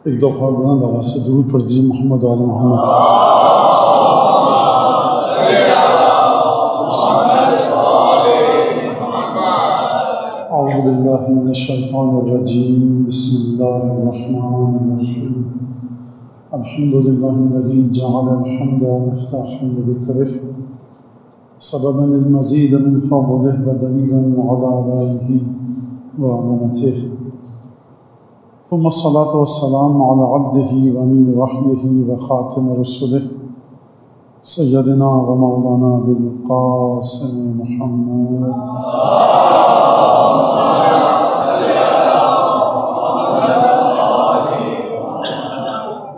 ایک دفعہ بلند آواز سے درود پڑھ دیجیے محمد آل محمد۔ اعوذ باللہ من الشیطان الرجیم، بسم اللہ الرحمن الرحیم۔ الحمد للہ الذی جعل الحمد مفتاحا لذکرہ سببا للمزید من فضلہ ودلیلا علی آلائہ وعظمتہ، ثم الصلاة والسلام على عبده وامین وحیہ وخاتم رسلہ سیدنا ومولانا بالقاسم محمد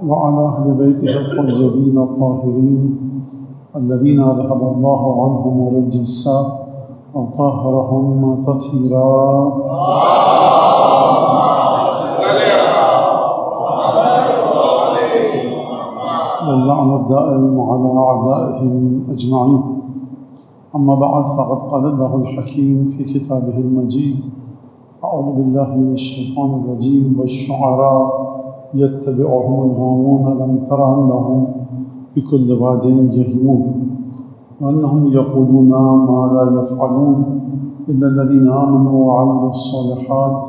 وعلى أهل بيته الطيبين الطاهرين الذين أذهب الله عنهم الرجس وطهرهم تطهيرا واللعن الدائم على أعدائهم أجمعين. أما بعد فقد قال الله الحكيم في كتابه المجيد: أعوذ بالله من الشيطان الرجيم والشعراء يتبعهم الغاوون ألم تر أنهم بكل واد يهيمون وأنهم يقولون ما لا يفعلون إلا الذين آمنوا وعملوا الصالحات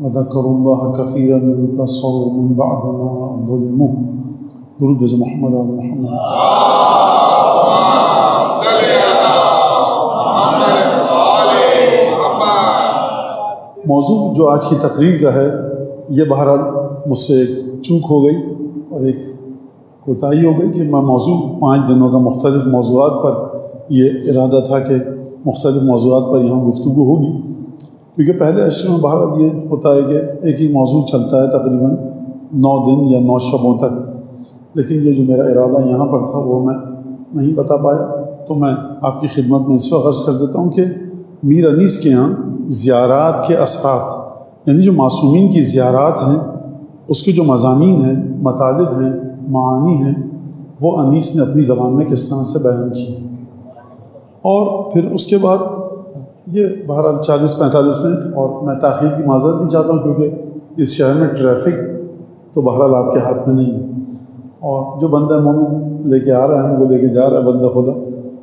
وذكروا الله كثيرا وانتصروا من بعد ما ظلموا. درود بھیجو محمد آل محمد۔ موضوع جو آج کی تقریر کا ہے یہ بہرحال مجھ سے ایک چوک ہو گئی اور ایک کوتاہی ہو گئی کہ میں موضوع 5 دنوں کا مختلف موضوعات پر یہ ارادہ تھا کہ مختلف موضوعات پر یہاں گفتگو ہوگی، کیونکہ پہلے عشرے میں بہرحال یہ ہوتا ہے کہ ایک ہی موضوع چلتا ہے تقریباً 9 دن یا 9 شبوں تک، لیکن یہ جو میرا ارادہ یہاں پر تھا وہ میں نہیں بتا پایا، تو میں آپ کی خدمت میں اس وقت عرض کر دیتا ہوں کہ میر انیس کے یہاں زیارات کے اثرات، یعنی جو معصومین کی زیارات ہیں اس کے جو مضامین ہیں، مطالب ہیں، معانی ہیں، وہ انیس نے اپنی زبان میں کس طرح سے بیان کی، اور پھر اس کے بعد یہ بہرحال 40-45 میں، اور میں تاخیر کی معذرت بھی چاہتا ہوں کیونکہ اس شہر میں ٹریفک تو بہرحال آپ کے ہاتھ میں نہیں ہے، اور جو بندہ مومن لے کے آ رہا ہے وہ لے کے جا رہا ہے بندہ خدا،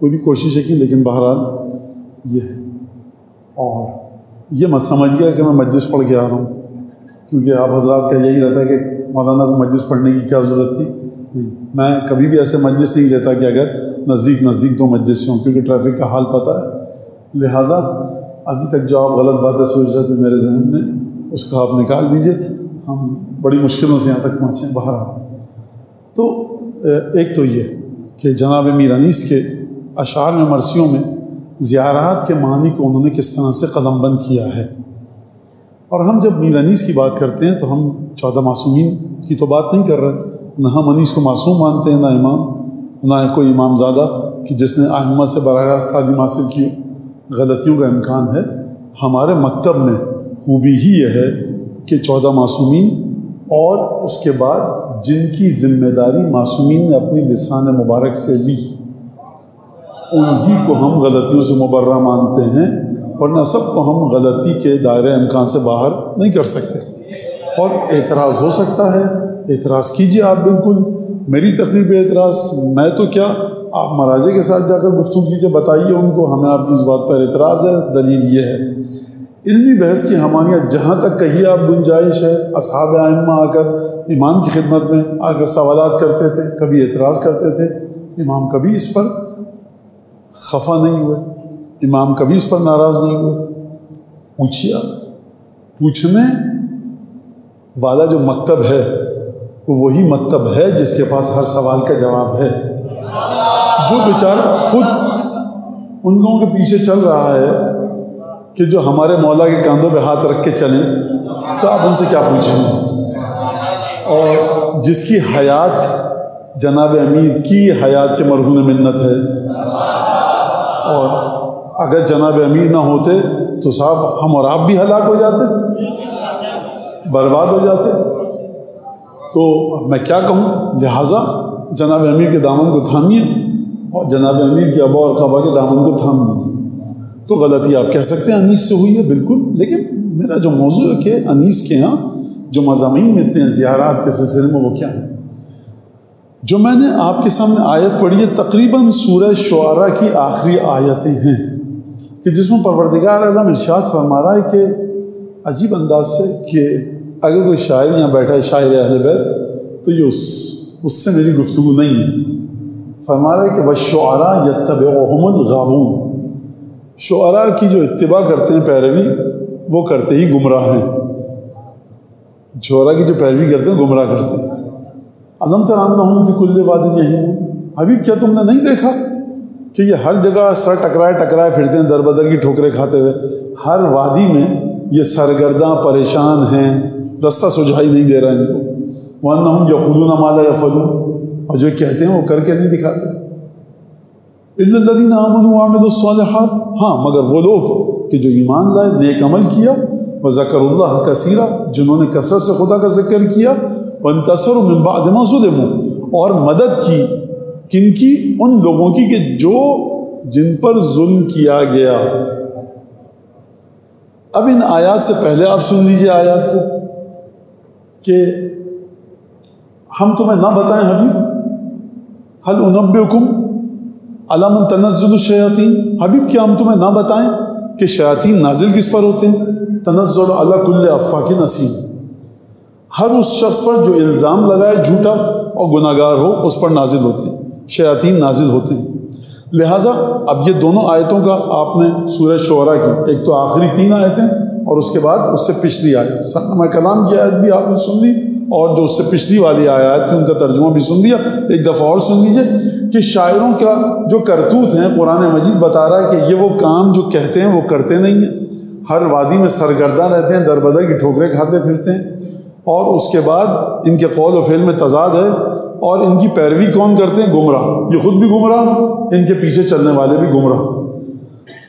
پوری کوشش ہے کی، لیکن بہرحال یہ ہے۔ اور یہ مت سمجھ گیا کہ میں مجلس پڑھ کے آ رہا ہوں، کیونکہ آپ حضرات کا یہی رہتا ہے کہ مولانا کو مجلس پڑھنے کی کیا ضرورت تھی، نہیں، میں کبھی بھی ایسے مجلس نہیں لیتا کہ اگر نزدیک 2 مجلس ہوں، کیونکہ ٹریفک کا حال پتہ ہے، لہٰذا ابھی تک جو آپ غلط باتیں سوچ رہے تھے میرے ذہن میں اس کو آپ نکال دیجئے، ہم بڑی مشکلوں سے یہاں تک پہنچے بہرحال۔ تو ایک تو یہ کہ جناب میر انیس کے اشعار میں، مرثیوں میں زیارات کے معنی کو انہوں نے کس طرح سے قلم بند کیا ہے، اور ہم جب میر انیس کی بات کرتے ہیں تو ہم 14 معصومین کی تو بات نہیں کر رہے، نہ ہم انیس کو معصوم مانتے ہیں، نہ امام، نہ کوئی امام زادہ کہ جس نے ائمہ سے براہ راست تعلیم حاصل کی، غلطیوں کا امکان ہے۔ ہمارے مکتب میں خوبی ہی یہ ہے کہ 14 معصومین اور اس کے بعد جن کی ذمہ داری معصومین نے اپنی لسان مبارک سے لی انہی کو ہم غلطیوں سے مبرہ مانتے ہیں، ورنہ سب کو ہم غلطی کے دائرہ امکان سے باہر نہیں کر سکتے۔ اور اعتراض ہو سکتا ہے، اعتراض کیجئے آپ، بالکل میری تقریر پہ اعتراض، میں تو کیا، آپ مراجع کے ساتھ جا کر گفتگو کیجئے، بتائیے ان کو ہمیں آپ کی اس بات پر اعتراض ہے، دلیل یہ ہے۔ علمی بحث کی ہمانیت جہاں تک کہیے آپ گنجائش ہے، اصحاب ائمہ آ کر امام کی خدمت میں آ کر سوالات کرتے تھے، کبھی اعتراض کرتے تھے، امام کبھی اس پر خفا نہیں ہوئے، امام کبھی اس پر ناراض نہیں ہوئے۔ پوچھیے، پوچھنے والا جو مکتب ہے وہ وہی مکتب ہے جس کے پاس ہر سوال کا جواب ہے۔ جو بیچارہ خود ان لوگوں کے پیچھے چل رہا ہے کہ جو ہمارے مولا کے کاندھوں پہ ہاتھ رکھ کے چلیں، تو آپ ان سے کیا پوچھیں گے؟ اور جس کی حیات جناب امیر کی حیات کے مرہون منت ہے، اور اگر جناب امیر نہ ہوتے تو صاحب ہم اور آپ بھی ہلاک ہو جاتے، برباد ہو جاتے۔ تو میں کیا کہوں، لہٰذا جناب امیر کے دامن کو تھامیے اور جناب امیر کی ابا اور قبا کے دامن کو تھام دیجیے۔ تو غلطی آپ کہہ سکتے ہیں انیس سے ہوئی ہے، بالکل، لیکن میرا جو موضوع ہے کہ انیس کے ہاں جو مضامین ملتے ہیں زیارات کے سلسلے میں وہ کیا ہیں؟ جو میں نے آپ کے سامنے آیت پڑھی ہے تقریباً سورہ شعراء کی آخری آیتیں ہیں کہ جس میں پروردگار عالم ارشاد فرما رہا ہے کہ عجیب انداز سے کہ اگر کوئی شاعر یہاں بیٹھا ہے شاعر اہل بیت تو یہ اس سے میری گفتگو نہیں ہے۔ فرما رہا ہے کہ وَالشُّعَرَاء يَتَّبِعُهُمُ الْغَاوُونَ، شعراء کی جو اتباع کرتے ہیں پیروی وہ کرتے ہی گمراہ ہیں، شعراء کی جو پیروی کرتے ہیں گمراہ کرتے ہیں۔ أَلَمْ تَرَ أَنَّهُمْ فِي كُلِّ وَادٍ يَهِيمُونَ، حبیب کیا تم نے نہیں دیکھا کہ یہ ہر جگہ سر ٹکرائے پھرتے ہیں، در بدر کی ٹھوکریں کھاتے ہوئے، ہر وادی میں یہ سرگرداں پریشان ہیں، رستہ سجھائی نہیں دے رہا ان کو۔ وَأَنَّهُمْ يَقُولُونَ مَا لَا يَفْعَلُونَ، اور جو کہتے ہیں وہ کر کے نہیں دکھاتے۔ إِلَّا الَّذِينَ آمَنُوا وَعَمِلُوا الصَّالِحَاتِ، ہاں مگر وہ لوگ کہ جو ایمان لائے، نیک عمل کیا، وَذَكَرُوا اللَّهَ كَثِيرًا، جنہوں نے کثرت سے خدا کا ذکر کیا، وَانتَصَرُوا مِن بَعْدِ مَا ظُلِمُوا، اور مدد کی کن کی؟ ان لوگوں کی کہ جن پر ظلم کیا گیا۔ اب ان آیات سے پہلے آپ سن لیجئے آیات کو کہ ہم تمہیں نہ بتائیں حبیب، هل انبئکم علی من تنزل الشیاطین، حبیب کیا ہم تمہیں نہ بتائیں کہ شیاطین نازل کس پر ہوتے ہیں؟ تنزل علی کل افاک نسیم، ہر اس شخص پر جو الزام لگائے جھوٹا اور گناہگار ہو اس پر نازل ہوتے ہیں، شیاطین نازل ہوتے ہیں۔ لہٰذا اب یہ دونوں آیتوں کا آپ نے سورہ شعراء کی ایک تو آخری 3 آیتیں اور اس کے بعد اس سے پچھلی آیت سنما کلام کی آیت بھی آپ نے سن لی، اور جو اس سے پچھلی والی آیات تھی ان کا ترجمہ بھی سن لیا۔ ایک دفعہ اور سن لیجئے کہ شاعروں کا جو کرتوت ہیں قرآن مجید بتا رہا ہے کہ یہ وہ کام جو کہتے ہیں وہ کرتے نہیں ہیں، ہر وادی میں سرگرداں رہتے ہیں، در بدر کی ٹھوکریں کھاتے پھرتے ہیں، اور اس کے بعد ان کے قول و فعل میں تضاد ہے، اور ان کی پیروی کون کرتے ہیں؟ گمراہ، یہ خود بھی گمراہ، ان کے پیچھے چلنے والے بھی گمراہ۔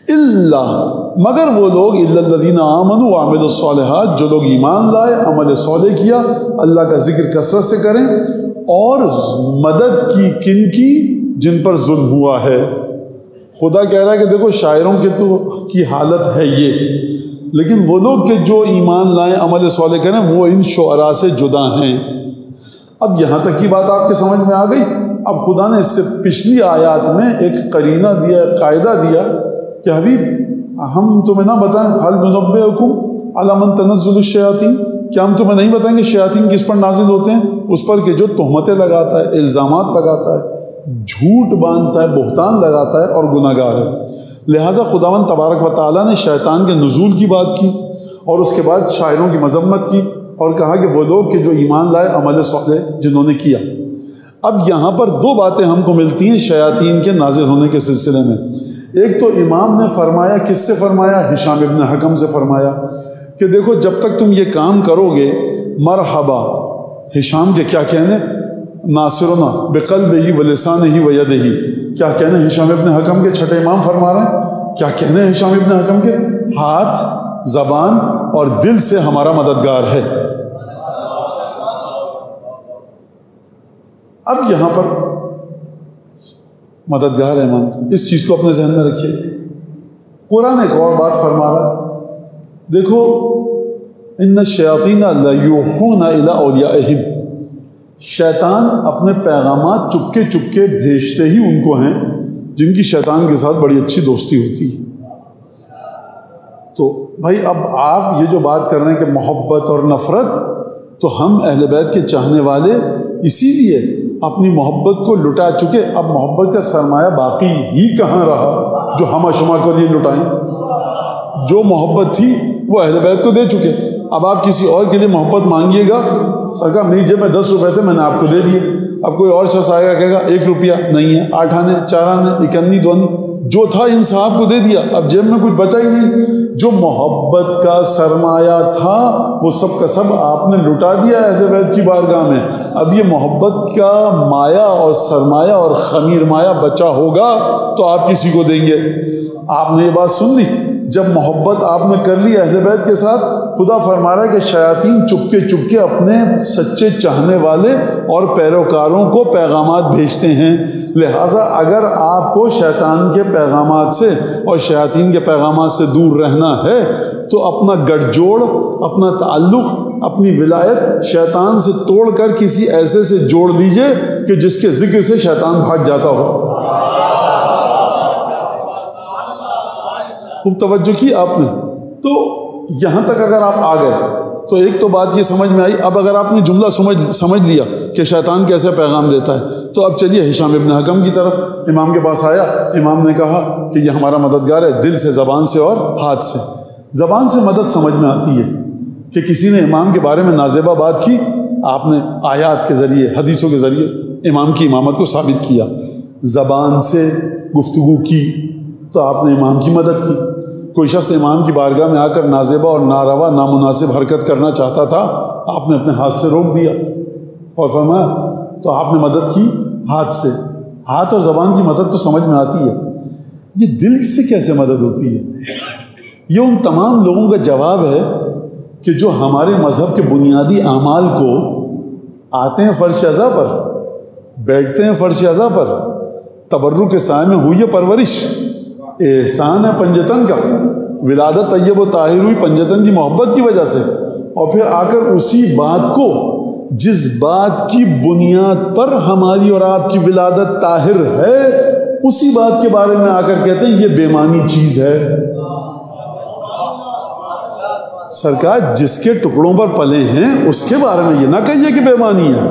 اللہ، مگر وہ لوگ الا الذین آمنوا وعملوا الصالحات، جو لوگ ایمان لائے، عمل صالح کیا، اللہ کا ذکر کثرت سے کریں، اور مدد کی کن کی؟ جن پر ظلم ہوا ہے۔ خدا کہہ رہا ہے کہ دیکھو شاعروں کی حالت ہے یہ، لیکن وہ لوگ کہ جو ایمان لائیں عمل صالح کریں وہ ان شعراء سے جدا ہیں۔ اب یہاں تک کی بات آپ کے سمجھ میں آ گئی۔ اب خدا نے اس سے پچھلی آیات میں ایک قرینہ دیا، قاعدہ دیا کہ حبیب ہم تمہیں نہ بتائیں هل ننبئکم علی من تنزل الشیاطین، کیا ہم تمہیں نہیں بتائیں کہ شیاطین کس پر نازل ہوتے ہیں؟ اس پر کہ جو تہمتیں لگاتا ہے، الزامات لگاتا ہے، جھوٹ باندھتا ہے، بہتان لگاتا ہے اور گناہگار ہے۔ لہٰذا خداوند تبارک و تعالیٰ نے شیطان کے نزول کی بات کی، اور اس کے بعد شاعروں کی مذمت کی، اور کہا کہ وہ لوگ کہ جو ایمان لائے عمل صالح جنہوں نے کیا۔ اب یہاں پر 2 باتیں ہم کو ملتی ہیں شیاطین کے نازل ہونے کے سلسلے میں۔ ایک تو امام نے فرمایا، کس سے فرمایا؟ ہشام ابن حکم سے فرمایا کہ دیکھو جب تک تم یہ کام کرو گے، مرحبا، ہشام کے کیا کہنے؟ ناصرنا بقلبہ ولسانہ ویدہ، کیا کہنے ہشام ابن حکم کے؟ چھٹے امام فرما رہے ہیں کیا کہنے ہشام ابن حکم کے؟ ہاتھ، زبان اور دل سے ہمارا مددگار ہے۔ اب یہاں پر مددگار امام کا، اس چیز کو اپنے ذہن میں رکھیے۔ قرآن ایک اور بات فرما رہا ہے، دیکھو ان الشیاطین لیوحون الی اولیائہم، شیطان اپنے پیغامات چپکے بھیجتے ہی ان کو ہیں جن کی شیطان کے ساتھ بڑی اچھی دوستی ہوتی ہے۔ تو بھائی اب آپ یہ جو بات کر رہے ہیں کہ محبت اور نفرت، تو ہم اہل بیت کے چاہنے والے اسی لیے اپنی محبت کو لٹا چکے، اب محبت کا سرمایہ باقی ہی کہاں رہا جو ہم شما کو لیے لٹائیں؟ جو محبت تھی وہ اہل بیت کو دے چکے، اب آپ کسی اور کے لیے محبت مانگیے گا، سرکار میری جیب میں 10 روپے تھے میں نے آپ کو دے دیے، اب کوئی اور شخص آئے گا کہے گا 1 روپیہ نہیں ہے، 8 آنے 4 آنے 1 آنی 2 آنی، جو تھا ان صاحب کو دے دیا، اب جیب میں کچھ بچا ہی نہیں۔ جو محبت کا سرمایہ تھا وہ سب کا سب آپ نے لٹا دیا اہل بیت کی بارگاہ میں، اب یہ محبت کا مایہ اور سرمایہ اور خمیر مایہ بچا ہوگا تو آپ کسی کو دیں گے۔ آپ نے یہ بات سن لی، جب محبت آپ نے کر لی اہل بیت کے ساتھ، خدا فرما رہا ہے کہ شیاطین چپکے اپنے سچے چاہنے والے اور پیروکاروں کو پیغامات بھیجتے ہیں۔ لہٰذا اگر آپ کو شیطان کے پیغامات سے اور شیاطین کے پیغامات سے دور رہنا ہے تو اپنا گٹھ جوڑ، اپنا تعلق اپنی ولایت شیطان سے توڑ کر کسی ایسے سے جوڑ لیجئے کہ جس کے ذکر سے شیطان بھاگ جاتا ہو۔ خوب توجہ کی آپ نے۔ تو یہاں تک اگر آپ آ گئے تو ایک تو بات یہ سمجھ میں آئی۔ اب اگر آپ نے جملہ سمجھ لیا کہ شیطان کیسے پیغام دیتا ہے، تو اب چلیے ہشام ابن حکم کی طرف۔ امام کے پاس آیا، امام نے کہا کہ یہ ہمارا مددگار ہے، دل سے، زبان سے اور ہاتھ سے۔ زبان سے مدد سمجھ میں آتی ہے کہ کسی نے امام کے بارے میں نازیبہ بات کی، آپ نے آیات کے ذریعے، حدیثوں کے ذریعے امام کی امامت کو ثابت کیا۔ زبان سے گفتگو کی تو آپ نے امام کی مدد کی۔ کوئی شخص امام کی بارگاہ میں آ کر نازیبہ اور ناروا نامناسب حرکت کرنا چاہتا تھا، آپ نے اپنے ہاتھ سے روک دیا اور فرمایا، تو آپ نے مدد کی ہاتھ سے۔ ہاتھ اور زبان کی مدد تو سمجھ میں آتی ہے، یہ دل سے کیسے مدد ہوتی ہے؟ یہ ان تمام لوگوں کا جواب ہے کہ جو ہمارے مذہب کے بنیادی اعمال کو آتے ہیں فرش اعضاء پر، بیٹھتے ہیں فرش اعضاء پر، تبرک کے سائے میں ہوئی پرورش، احسان ہے پنجتن کا، ولادت طیب و طاہر ہوئی پنجتن کی محبت کی وجہ سے، اور پھر آ کر اسی بات کو، جس بات کی بنیاد پر ہماری اور آپ کی ولادت طاہر ہے، اسی بات کے بارے میں آ کر کہتے ہیں یہ بے معنی چیز ہے۔ سرکار جس کے ٹکڑوں پر پلے ہیں اس کے بارے میں یہ نہ کہیے کہ بے معنی ہے۔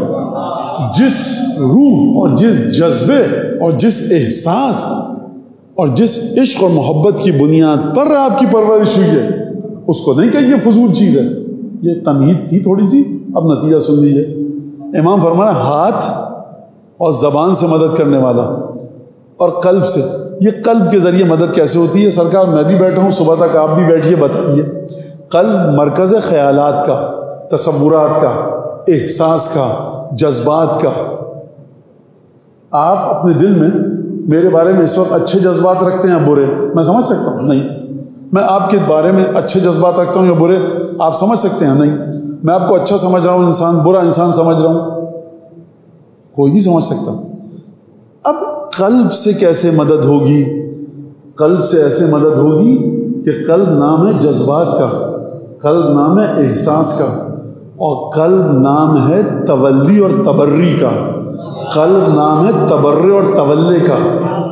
جس روح اور جس جذبے اور جس احساس اور جس عشق اور محبت کی بنیاد پر آپ کی پرورش ہوئی ہے، اس کو نہیں کہیے فضول چیز ہے۔ یہ تمہید تھی تھوڑی سی، اب نتیجہ سن لیجئے۔ امام فرمانا ہاتھ اور زبان سے مدد کرنے والا اور قلب سے۔ یہ قلب کے ذریعے مدد کیسے ہوتی ہے؟ سرکار میں بھی بیٹھا ہوں، صبح تک آپ بھی بیٹھیے، بتائیے۔ قلب مرکز خیالات کا، تصورات کا، احساس کا، جذبات کا۔ آپ اپنے دل میں میرے بارے میں اس وقت اچھے جذبات رکھتے ہیں یا برے؟ میں سمجھ سکتا ہوں؟ نہیں۔ میں آپ کے بارے میں اچھے جذبات رکھتا ہوں یا برے؟ آپ سمجھ سکتے ہیں؟ نہیں۔ میں آپ کو اچھا سمجھ رہا ہوں انسان، برا انسان سمجھ رہا ہوں؟ کوئی نہیں سمجھ سکتا۔ اب قلب سے کیسے مدد ہوگی؟ قلب سے ایسے مدد ہوگی کہ قلب نام ہے جذبات کا، قلب نام ہے احساس کا، اور قلب نام ہے تولی اور تبری کا، قلب نام ہے تبرع اور تولے کا،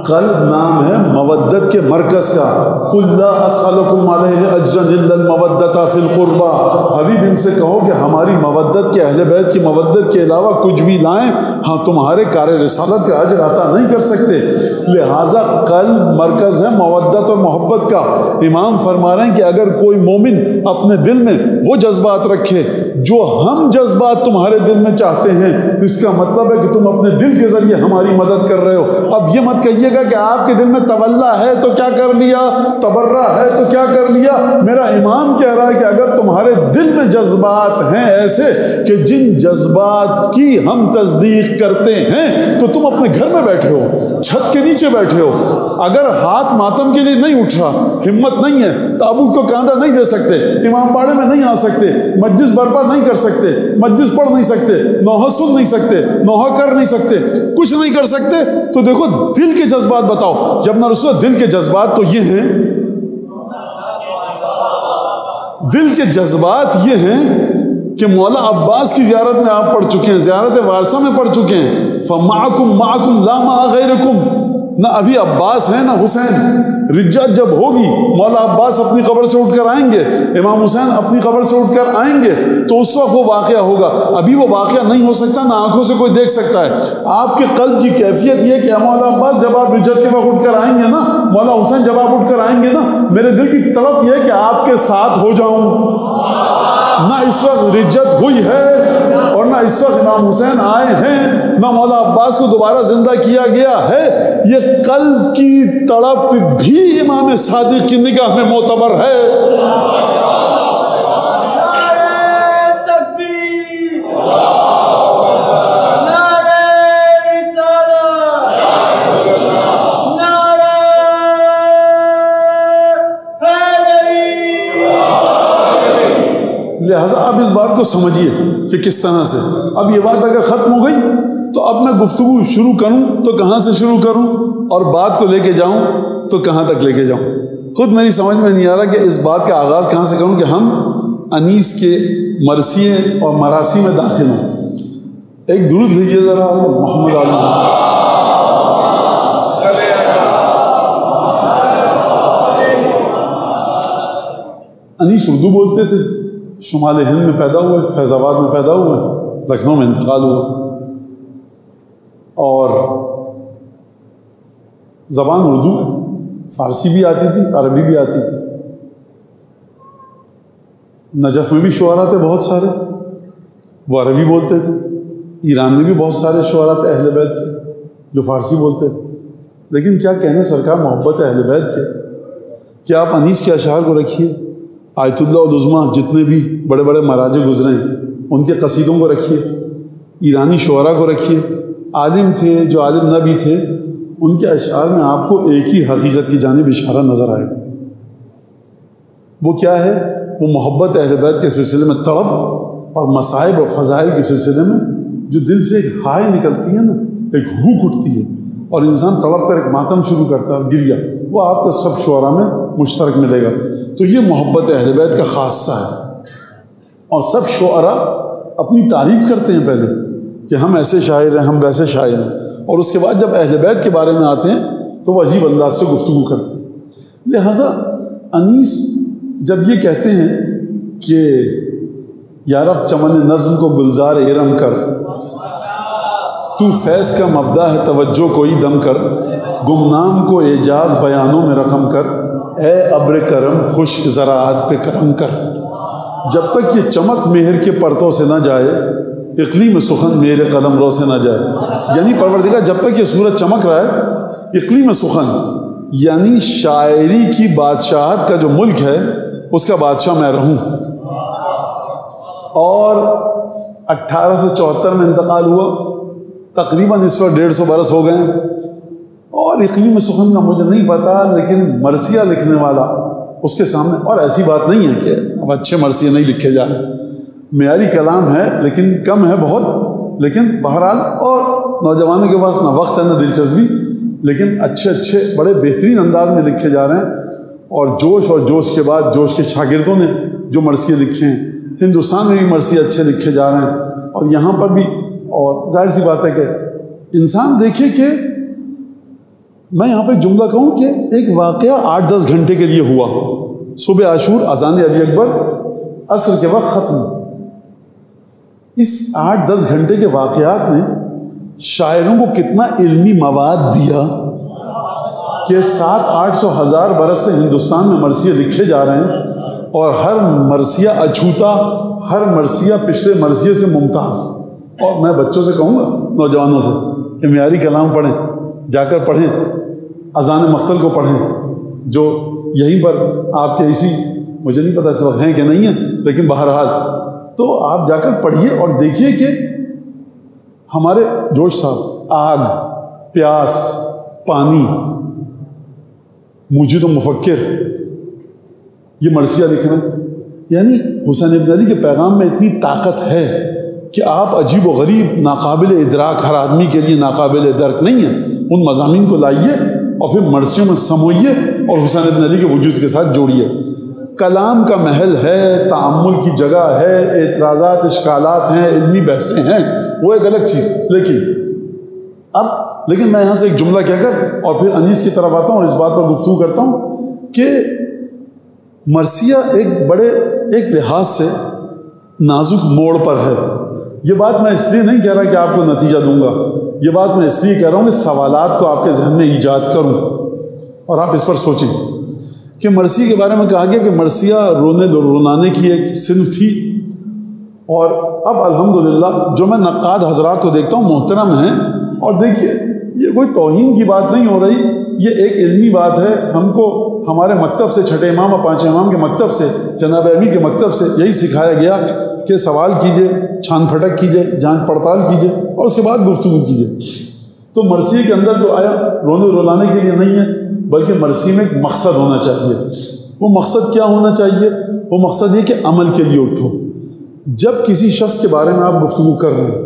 قلب نام ہے مودت کے مرکز کا۔ قُلْ لَا أَسْأَلُكُمْ عَلَيْهِ أَجْرًا إِلَّا الْمَوَدَّةَ فِي الْقُرْبَى۔ حبیب ان سے کہو کہ ہماری مودت کے، اہل بیت کی مودت کے علاوہ کچھ بھی لائیں، ہاں تمہارے کار رسالت کا اجر عطا نہیں کر سکتے۔ لہٰذا قلب مرکز ہے مودت اور محبت کا۔ امام فرما رہے ہیں کہ اگر کوئی مومن اپنے دل میں وہ جذبات رکھے جو ہم جذبات تمہارے دل میں چاہتے ہیں، اس کا مطلب ہے کہ تم اپنے دل کے ذریعے ہماری مدد کر رہے ہو۔ اب یہ مت کہیے گا کہ آپ کے دل میں تولا ہے تو کیا کر لیا، تبرہ ہے تو کیا کر لیا۔ میرا امام کہہ رہا ہے کہ اگر تمہارے دل میں جذبات ہیں ایسے کہ جن جذبات کی ہم تصدیق کرتے ہیں، تو تم اپنے گھر میں بیٹھے ہو، چھت کے نیچے بیٹھے ہو، اگر ہاتھ ماتم کے لیے نہیں اٹھ رہا، ہمت نہیں ہے، تابوت کو کاندھا نہیں دے سکتے، امام باڑے میں نہیں آ سکتے، مجلس برپا نہیں کر سکتے، مجلس پڑھ نہیں سکتے، نوحہ سن نہیں سکتے، نوحہ کر نہیں سکتے، کچھ نہیں کر سکتے، تو دیکھو دل کے جذبات بتاؤ۔ جب نہ رسول دل کے جذبات تو یہ ہیں، دل کے جذبات یہ ہیں کہ مولا عباس کی زیارت میں آپ پڑھ چکے ہیں، زیارت وارثہ میں پڑھ چکے ہیں، فَمَعَكُمْ مَعَكُمْ لَا مَعَ غَيْرِكُمْ۔ نہ ابھی عباس ہیں نہ حسین۔ رجعت جب ہوگی، مولا عباس اپنی قبر سے اٹھ کر آئیں گے، امام حسین اپنی قبر سے اٹھ کر آئیں گے، تو اس وقت وہ واقعہ ہوگا۔ ابھی وہ واقعہ نہیں ہو سکتا، نہ آنکھوں سے کوئی دیکھ سکتا ہے۔ آپ کے قلب کی کیفیت یہ کہ مولا عباس جب آپ رجعت کے وقت اٹھ کر آئیں گے نا، مولا حسین جب آپ اٹھ کر آئیں گے نا، میرے دل کی تڑپ یہ کہ آپ کے ساتھ ہو جاؤں۔ نہ اس وقت رجعت ہوئی ہے اور نہ اس وقت امام حسین آئے ہیں، نہ مولا عباس کو دوبارہ زندہ کیا گیا ہے۔ یہ قلب کی تڑپ بھی امام صادق کی نگاہ میں معتبر ہے۔ لہٰذا آپ اس بات کو سمجھیے کہ کس طرح سے اب یہ بات اگر ختم ہو گئی تو اب میں گفتگو شروع کروں تو کہاں سے شروع کروں، اور بات کو لے کے جاؤں تو کہاں تک لے کے جاؤں۔ خود میری سمجھ میں نہیں آ رہا کہ اس بات کا آغاز کہاں سے کروں کہ ہم انیس کے مرثیے اور مراثی میں داخل ہوں، ایک درود بھیجیے ذرا محمد عالم۔ انیس اردو بولتے تھے، شمال ہند میں پیدا ہوئے، فیض آباد میں پیدا ہوئے، لکھنؤ میں انتقال ہوا، اور زبان اردو ہے، فارسی بھی آتی تھی، عربی بھی آتی تھی۔ نجف میں بھی شعراء تھے بہت سارے، وہ عربی بولتے تھے۔ ایران میں بھی بہت سارے شعراء تھے اہل بیت کے جو فارسی بولتے تھے۔ لیکن کیا کہنے سرکار محبت اہل بیت کے، کہ آپ انیس کے اشعار کو رکھیے، آیت اللہ العظمیٰ جتنے بھی بڑے بڑے مراجع گزرے ہیں ان کے قصیدوں کو رکھیے، ایرانی شعراء کو رکھیے، عالم تھے جو عالم نہ بھی تھے، ان کے اشعار میں آپ کو ایک ہی حقیقت کی جانب اشارہ نظر آئے گا۔ وہ کیا ہے؟ وہ محبت اہل بیت کے سلسلے میں تڑپ اور مصائب اور فضائل کے سلسلے میں جو دل سے ایک ہائے نکلتی ہے نا، ایک ہوک اٹھتی ہے اور انسان تڑپ کر ایک ماتم شروع کرتا ہے اور گریا، وہ آپ کو سب شعراء میں مشترک ملے گا۔ تو یہ محبت اہل بیت کا خاصہ ہے، اور سب شعراء اپنی تعریف کرتے ہیں پہلے کہ ہم ایسے شاعر ہیں، ہم ویسے شاعر ہیں، اور اس کے بعد جب اہل بیت کے بارے میں آتے ہیں تو وہ عجیب انداز سے گفتگو کرتے ہیں۔ لہٰذا انیس جب یہ کہتے ہیں کہ یا رب چمن نظم کو گلزار ارم کر، تو فیض کا مبدا ہے توجہ کوئی دم کر، گمنام کو اعجاز بیانوں میں رقم کر، اے ابر کرم خشک زراعت پہ کرم کر، جب تک یہ چمک مہر کے پرتوں سے نہ جائے، اقلیم سخن میرے قلم رو سے نہ جائے۔ یعنی پروردگار جب تک یہ سورج چمک رہا ہے، اقلیم سخن یعنی شاعری کی بادشاہت کا جو ملک ہے اس کا بادشاہ میں رہوں۔ اور 1874 میں انتقال ہوا، تقریباً اس پر 150 برس ہو گئے ہیں، اور اقلیم سخن کا مجھے نہیں پتا، لیکن مرثیہ لکھنے والا اس کے سامنے، اور ایسی بات نہیں ہے کہ اب اچھے مرثیے نہیں لکھے جا رہے، معیاری کلام ہے لیکن کم ہے بہت، لیکن بہرحال اور نوجوانوں کے پاس نہ وقت ہے نہ دلچسپی، لیکن اچھے بڑے بہترین انداز میں لکھے جا رہے ہیں، اور جوش کے بعد جوش کے شاگردوں نے جو مرثیے لکھے ہیں، ہندوستان میں بھی مرثیے اچھے لکھے جا رہے ہیں، اور یہاں پر بھی۔ اور ظاہر سی بات ہے کہ انسان دیکھے کہ میں یہاں پہ جملہ کہوں کہ ایک واقعہ 8-10 گھنٹے کے لیے ہوا، صبح عاشور، اذان علی اکبر، عصر کے وقت ختم۔ اس 8-10 گھنٹے کے واقعات نے شاعروں کو کتنا علمی مواد دیا کہ 700-800 برس سے ہندوستان میں مرثیے لکھے جا رہے ہیں، اور ہر مرثیہ اچھوتا، ہر مرثیہ پچھلے مرثیے سے ممتاز۔ اور میں بچوں سے کہوں گا، نوجوانوں سے، کہ معیاری کلام پڑھیں، جا کر پڑھیں، اذان مقتل کو پڑھیں، جو یہیں پر آپ کے اسی، مجھے نہیں پتہ اس وقت ہیں کہ نہیں ہیں، لیکن بہرحال تو آپ جا کر پڑھیے اور دیکھیے کہ ہمارے جوش صاحب آگ، پیاس، پانی، موجود و مفکر، یہ مرثیہ لکھ رہے ہیں۔ یعنی حسین ابن علی کے پیغام میں اتنی طاقت ہے کہ آپ عجیب و غریب، ناقابل ادراک، ہر آدمی کے لیے ناقابل درک نہیں ہے، ان مضامین کو لائیے اور پھر مرثیوں میں سموئیے اور حسین ابن علی کے وجود کے ساتھ جوڑیے۔ کلام کا محل ہے، تعامل کی جگہ ہے، اعتراضات، اشکالات ہیں، علمی بحثیں ہیں، وہ ایک الگ چیز۔ لیکن میں یہاں سے ایک جملہ کہہ کر اور پھر انیس کی طرف آتا ہوں اور اس بات پر گفتگو کرتا ہوں کہ مرثیہ ایک لحاظ سے نازک موڑ پر ہے۔ یہ بات میں اس لیے نہیں کہہ رہا کہ آپ کو نتیجہ دوں گا، یہ بات میں اس لیے کہہ رہا ہوں کہ سوالات کو آپ کے ذہن میں ایجاد کروں اور آپ اس پر سوچیں کہ مرثیے کے بارے میں کہا گیا کہ مرثیہ رونانے کی ایک صنف تھی، اور اب الحمدللہ جو میں نقاد حضرات کو دیکھتا ہوں محترم ہیں، اور دیکھیے یہ کوئی توہین کی بات نہیں ہو رہی، یہ ایک علمی بات ہے۔ ہم کو ہمارے مکتب سے، چھٹے امام اور پانچویں امام کے مکتب سے، جناب امی کے مکتب سے یہی سکھایا گیا کہ سوال کیجئے، چھان پھٹک کیجئے، جانچ پڑتال کیجئے اور اس کے بعد گفتگو کیجئے۔ تو مرثیے کے اندر جو آیا رولانے کے لیے نہیں ہے، بلکہ مرثیے میں ایک مقصد ہونا چاہیے۔ وہ مقصد کیا ہونا چاہیے؟ وہ مقصد یہ کہ عمل کے لیے اٹھو۔ جب کسی شخص کے بارے میں آپ گفتگو کر رہے ہیں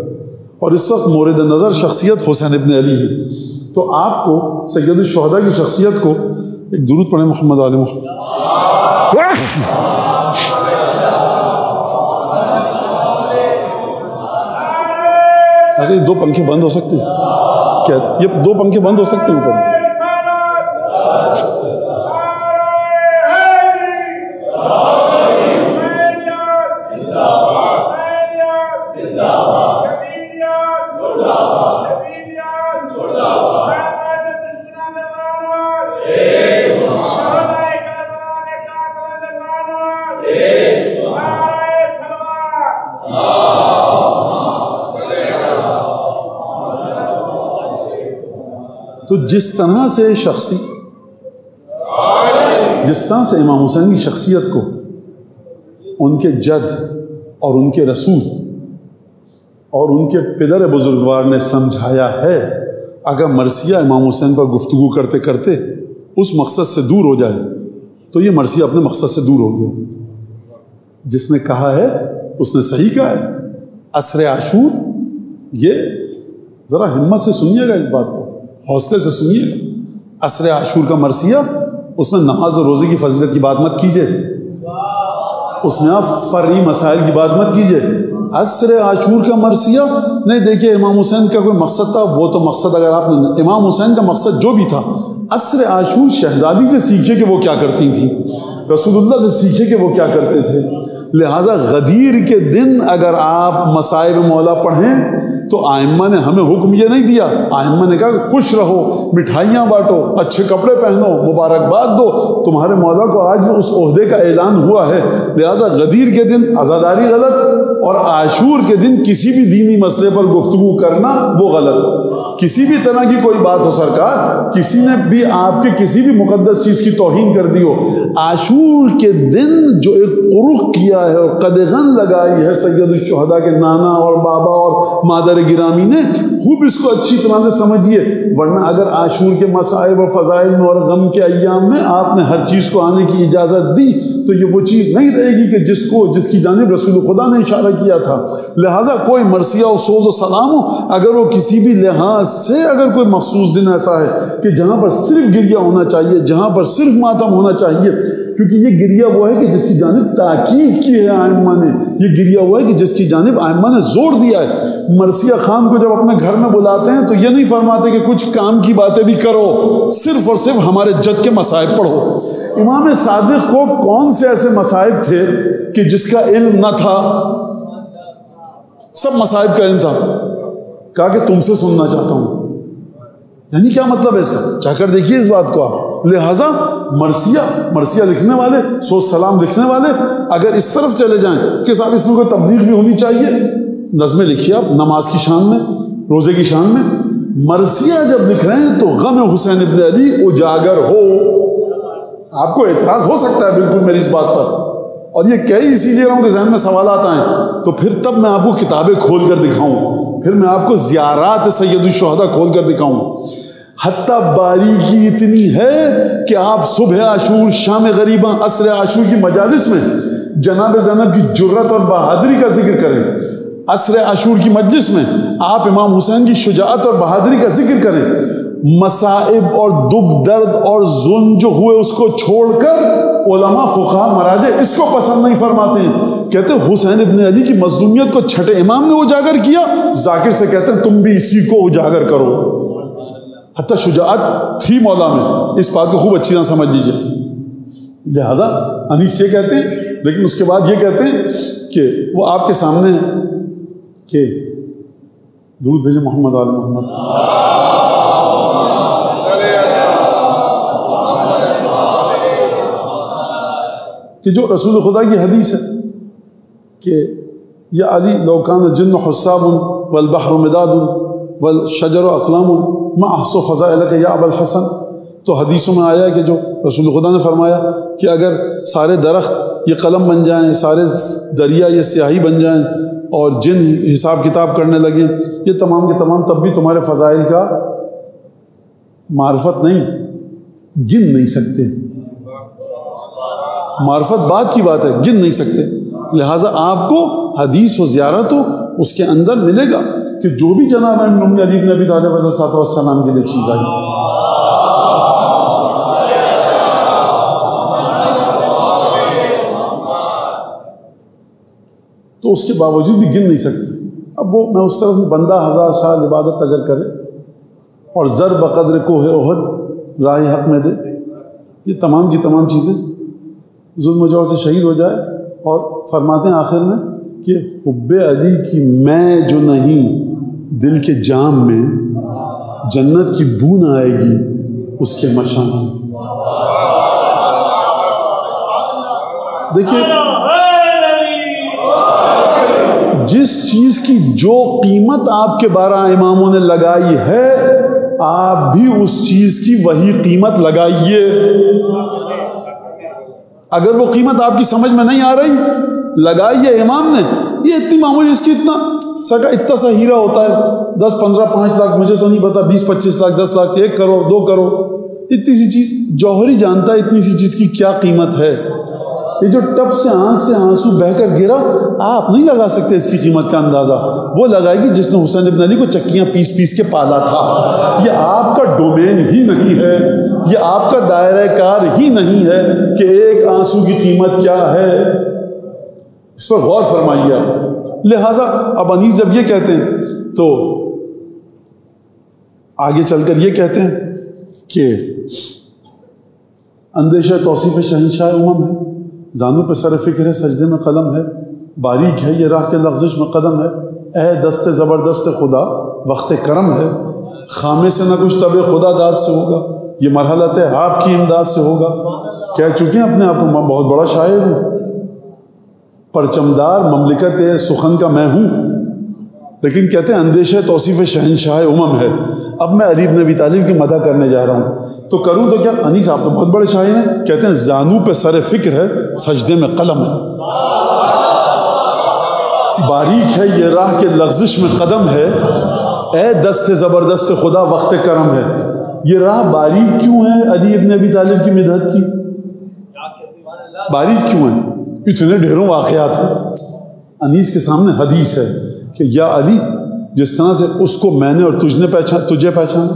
اور اس وقت مورد نظر شخصیت حسین ابن علی ہے، تو آپ کو سید الشہداء کی شخصیت کو، ایک درود پڑھیں محمد علی محمد، اگر یہ 2 پنکھے بند ہو سکتے ہیں کیا؟ یہ 2 پنکھے بند ہو سکتے ہیں اوپر؟ تو جس طرح سے امام حسین کی شخصیت کو ان کے جد اور ان کے رسول اور ان کے پدر بزرگوار نے سمجھایا ہے، اگر مرثیہ امام حسین پر گفتگو کرتے کرتے اس مقصد سے دور ہو جائے تو یہ مرثیہ اپنے مقصد سے دور ہو گیا۔ جس نے کہا ہے اس نے صحیح کہا ہے۔ عصر عاشور، یہ ذرا ہمت سے سنیے گا، اس بات کو حوصلے سے سنیے گا۔ عصر عاشور کا مرثیہ، اس میں نماز و روزے کی فضیلت کی بات مت کیجئے، اس میں آپ فرعی مسائل کی بات مت کیجئے۔ عصر عاشور کا مرثیہ نہیں، دیکھیے امام حسین کا کوئی مقصد تھا، وہ تو مقصد اگر آپ نے، امام حسین کا مقصد جو بھی تھا، عصر عاشور شہزادی سے سیکھے کہ وہ کیا کرتی تھیں، رسول اللہ سے سیکھے کہ وہ کیا کرتے تھے۔ لہٰذا غدیر کے دن اگر آپ مصائب مولا پڑھیں تو آئمہ نے ہمیں حکم یہ نہیں دیا، آئمہ نے کہا کہ خوش رہو، مٹھائیاں بانٹو، اچھے کپڑے پہنو، مبارکباد دو، تمہارے مولا کو آج اس عہدے کا اعلان ہوا ہے۔ لہٰذا غدیر کے دن عزاداری غلط، اور عاشور کے دن کسی بھی دینی مسئلے پر گفتگو کرنا وہ غلط۔ کسی بھی طرح کی کوئی بات ہو سرکار، کسی نے بھی آپ کے کسی بھی مقدس چیز کی توہین کر دی ہو، عاشور کے دن جو ایک قرخ کیا ہے اور قدغن لگائی ہے سید الشہداء کے نانا اور بابا اور مادر گرامی نے، خوب اس کو اچھی طرح سے سمجھیے، ورنہ اگر عاشور کے مصائب و فضائل میں اور غم کے ایام میں آپ نے ہر چیز کو آنے کی اجازت دی تو یہ وہ چیز نہیں رہے گی کہ جس کی جانب رسول خدا نے اشارہ کیا تھا۔ لہٰذا کوئی مرثیہ و سوز و سلام ہو، اگر وہ کسی بھی لحاظ سے اگر کوئی مخصوص دن ایسا ہے کہ جہاں پر صرف گریہ ہونا چاہیے، جہاں پر صرف ماتم ہونا چاہیے، کیونکہ یہ گریہ وہ ہے کہ جس کی جانب تاکید کی ہے آئمہ نے، یہ گریہ وہ ہے کہ جس کی جانب آئمہ نے زور دیا ہے۔ مرثیہ خان کو جب اپنے گھر میں بلاتے ہیں تو یہ نہیں فرماتے کہ کچھ کام کی باتیں بھی کرو، صرف اور صرف ہمارے جد کے مصائب پڑھو۔ امام صادق کو کون سے ایسے مصائب تھے کہ جس کا علم نہ تھا؟ سب مصائب کا علم تھا۔ کہا کہ تم سے سننا چاہتا ہوں، یعنی کیا مطلب ہے اس کا؟ چاہ کر دیکھیے اس بات کو آپ۔ لہٰذا مرثیہ لکھنے والے، سوز سلام لکھنے والے اگر اس طرف چلے جائیں کہ صاحب اس میں کوئی تبلیغ بھی ہونی چاہیے، نظمیں لکھیے آپ نماز کی شان میں، روزے کی شان میں۔ مرثیہ جب لکھ رہے ہیں تو غم حسین ابن علی اجاگر ہو۔ آپ کو اعتراض ہو سکتا ہے بالکل میری اس بات پر، اور یہ کہی اسی لیے رہا ہوں کہ ذہن میں سوالات آئیں تو پھر تب میں آپ کو کتابیں کھول کر دکھاؤں، پھر میں آپ کو زیارات سید الشہداء کھول کر دکھاؤں۔ حتیٰ باریکی اتنی ہے کہ آپ صبح عاشور، شام غریباں، عصر عاشور کی مجالس میں جناب زینب کی جرت اور بہادری کا ذکر کریں، عصر عاشور کی مجلس میں آپ امام حسین کی شجاعت اور بہادری کا ذکر کریں۔ مصائب اور دکھ درد اور ظلم جو ہوئے اس کو چھوڑ کر علماء فقہاء مراجع اس کو پسند نہیں فرماتے ہیں، کہتے ہیں حسین ابن علی کی مظلومیت کو چھٹے امام نے اجاگر کیا، ذاکر سے کہتے ہیں تم بھی اسی کو اجاگر کرو۔ حتیٰ شجاعت تھی مولا میں، اس بات کو خوب اچھی طرح سمجھ لیجیے۔ لہذا انیس یہ کہتے ہیں، لیکن اس کے بعد یہ کہتے ہیں کہ وہ آپ کے سامنے ہیں کہ درود بھیجے محمد آل محمد۔ کہ جو رسول خدا کی حدیث ہے کہ یا علی لو کان الجن حساب والبحر مداد والشجر اقلام ما احصو فضائلک یا ابا الحسن، تو حدیثوں میں آیا ہے کہ جو رسول خدا نے فرمایا کہ اگر سارے درخت یہ قلم بن جائیں، سارے دریا یہ سیاہی بن جائیں اور جن حساب کتاب کرنے لگیں، یہ تمام کے تمام تب بھی تمہارے فضائل کا معرفت نہیں، گن نہیں سکتے۔ معرفت بات کی بات ہے، گن نہیں سکتے۔ لہٰذا آپ کو حدیث و زیارت ہو اس کے اندر ملے گا کہ جو بھی جناب امام علی بن ابی طالب علیہ السلام کے لیے چیز آئی، تو اس کے باوجود بھی گن نہیں سکتے۔ اب وہ میں اس طرف بندہ 1000 سال عبادت اگر کرے اور زر بقدر کوہ احد راہ حق میں دے، یہ تمام کی تمام چیزیں ظلم و جور سے شہید ہو جائے، اور فرماتے ہیں آخر میں کہ حب علی کی میں جو نہیں دل کے جام میں، جنت کی بو نہ آئے گی اس کے مشام میں۔ دیکھیے جس چیز کی جو قیمت آپ کے 12 اماموں نے لگائی ہے، آپ بھی اس چیز کی وہی قیمت لگائیے۔ اگر وہ قیمت آپ کی سمجھ میں نہیں آ رہی، لگائیے امام نے یہ اتنی معمولی، اس کی اتنا سا ہیرا ہوتا ہے 10 15 5 لاکھ، مجھے تو نہیں پتا 20 25 لاکھ 10 لاکھ 1 کروڑ 2 کروڑ، اتنی سی چیز جوہری جانتا ہے اتنی سی چیز کی کیا قیمت ہے۔ یہ جو ٹپ سے آنکھ سے آنسو بہ کر گرا، آپ نہیں لگا سکتے اس کی قیمت کا اندازہ، وہ لگائے گی جس نے حسین ابن علی کو چکیاں پیس پیس کے پالا تھا۔ یہ آپ کا ڈومین ہی نہیں ہے، یہ آپ کا دائرہ کار ہی نہیں ہے کہ ایک آنسو کی قیمت کیا ہے۔ اس پر غور فرمائیے آپ۔ لہٰذا اب انیس جب یہ کہتے ہیں تو آگے چل کر یہ کہتے ہیں کہ اندیشہ توصیف شہنشاہ امم ہے، زانوں پہ سر فکر ہے، سجدے میں قلم ہے، باریک ہے یہ راہ کے لغزش میں قدم ہے، اے دست زبردست خدا وقت کرم ہے، خامے سے نہ کچھ طب خدا داد سے ہوگا، یہ مرحلہ ہے آپ کی امداد سے ہوگا۔ کہہ چکے ہیں اپنے آپ کو میں بہت بڑا شاعر ہوں، پرچمدار مملکت سخن کا میں ہوں، لیکن کہتے ہیں اندیشہ توصیف شہنشاہ امم ہے۔ اب میں علی بن ابی طالب کی مدح کرنے جا رہا ہوں تو کروں تو کیا؟ انیس آپ تو بہت بڑے شاعر ہیں، کہتے ہیں زانوں پہ سر فکر ہے، سجدے میں قلم ہے، باریک ہے یہ راہ کے لغزش میں قدم ہے، اے دست زبردست خدا وقت کرم ہے۔ یہ راہ باریک کیوں ہے علی ابن ابی طالب کی مدحت کی؟ باریک کیوں ہے؟ اتنے ڈھیروں واقعات ہیں۔ انیس کے سامنے حدیث ہے کہ یا علی، جس طرح سے اس کو میں نے اور تجھے پہچانا،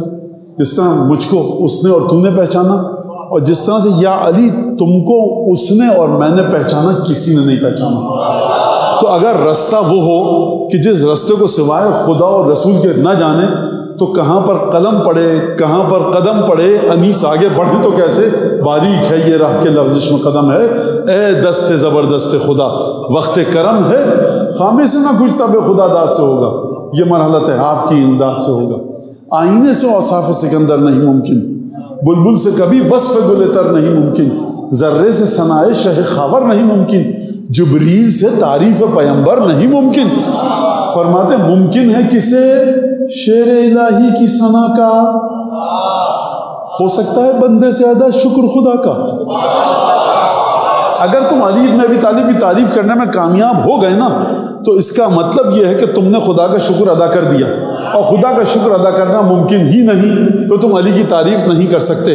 جس طرح مجھ کو اس نے اور تو نے پہچانا، اور جس طرح سے یا علی تم کو اس نے اور میں نے پہچانا، کسی نے نہیں پہچانا۔ تو اگر رستہ وہ ہو کہ جس رستے کو سوائے خدا اور رسول کے نہ جانے، تو کہاں پر قلم پڑے کہاں پر قدم پڑے، انیس آگے بڑھے تو کیسے؟ باریک ہے یہ راہ کے لغزش میں قدم ہے، اے دست زبردست خدا وقت کرم ہے، خامے سے نہ کچھ طب خدا داد سے ہوگا، یہ مرحلت ہے آپ کی امداد سے ہوگا۔ آئینے سے اوصاف سکندر نہیں ممکن، بلبل سے کبھی وصف گل تر نہیں ممکن، ذرے سے ثنائے شہ خاور نہیں ممکن، جبریل سے تعریف پیمبر نہیں ممکن۔ فرماتے ممکن ہے کسے شعر الہی کی ثنا کا، ہو سکتا ہے بندے سے ادا شکر خدا کا۔ اگر تم علی بن ابی طالب کی تعریف کرنے میں کامیاب ہو گئے نا، تو اس کا مطلب یہ ہے کہ تم نے خدا کا شکر ادا کر دیا، اور خدا کا شکر ادا کرنا ممکن ہی نہیں، تو تم علی کی تعریف نہیں کر سکتے۔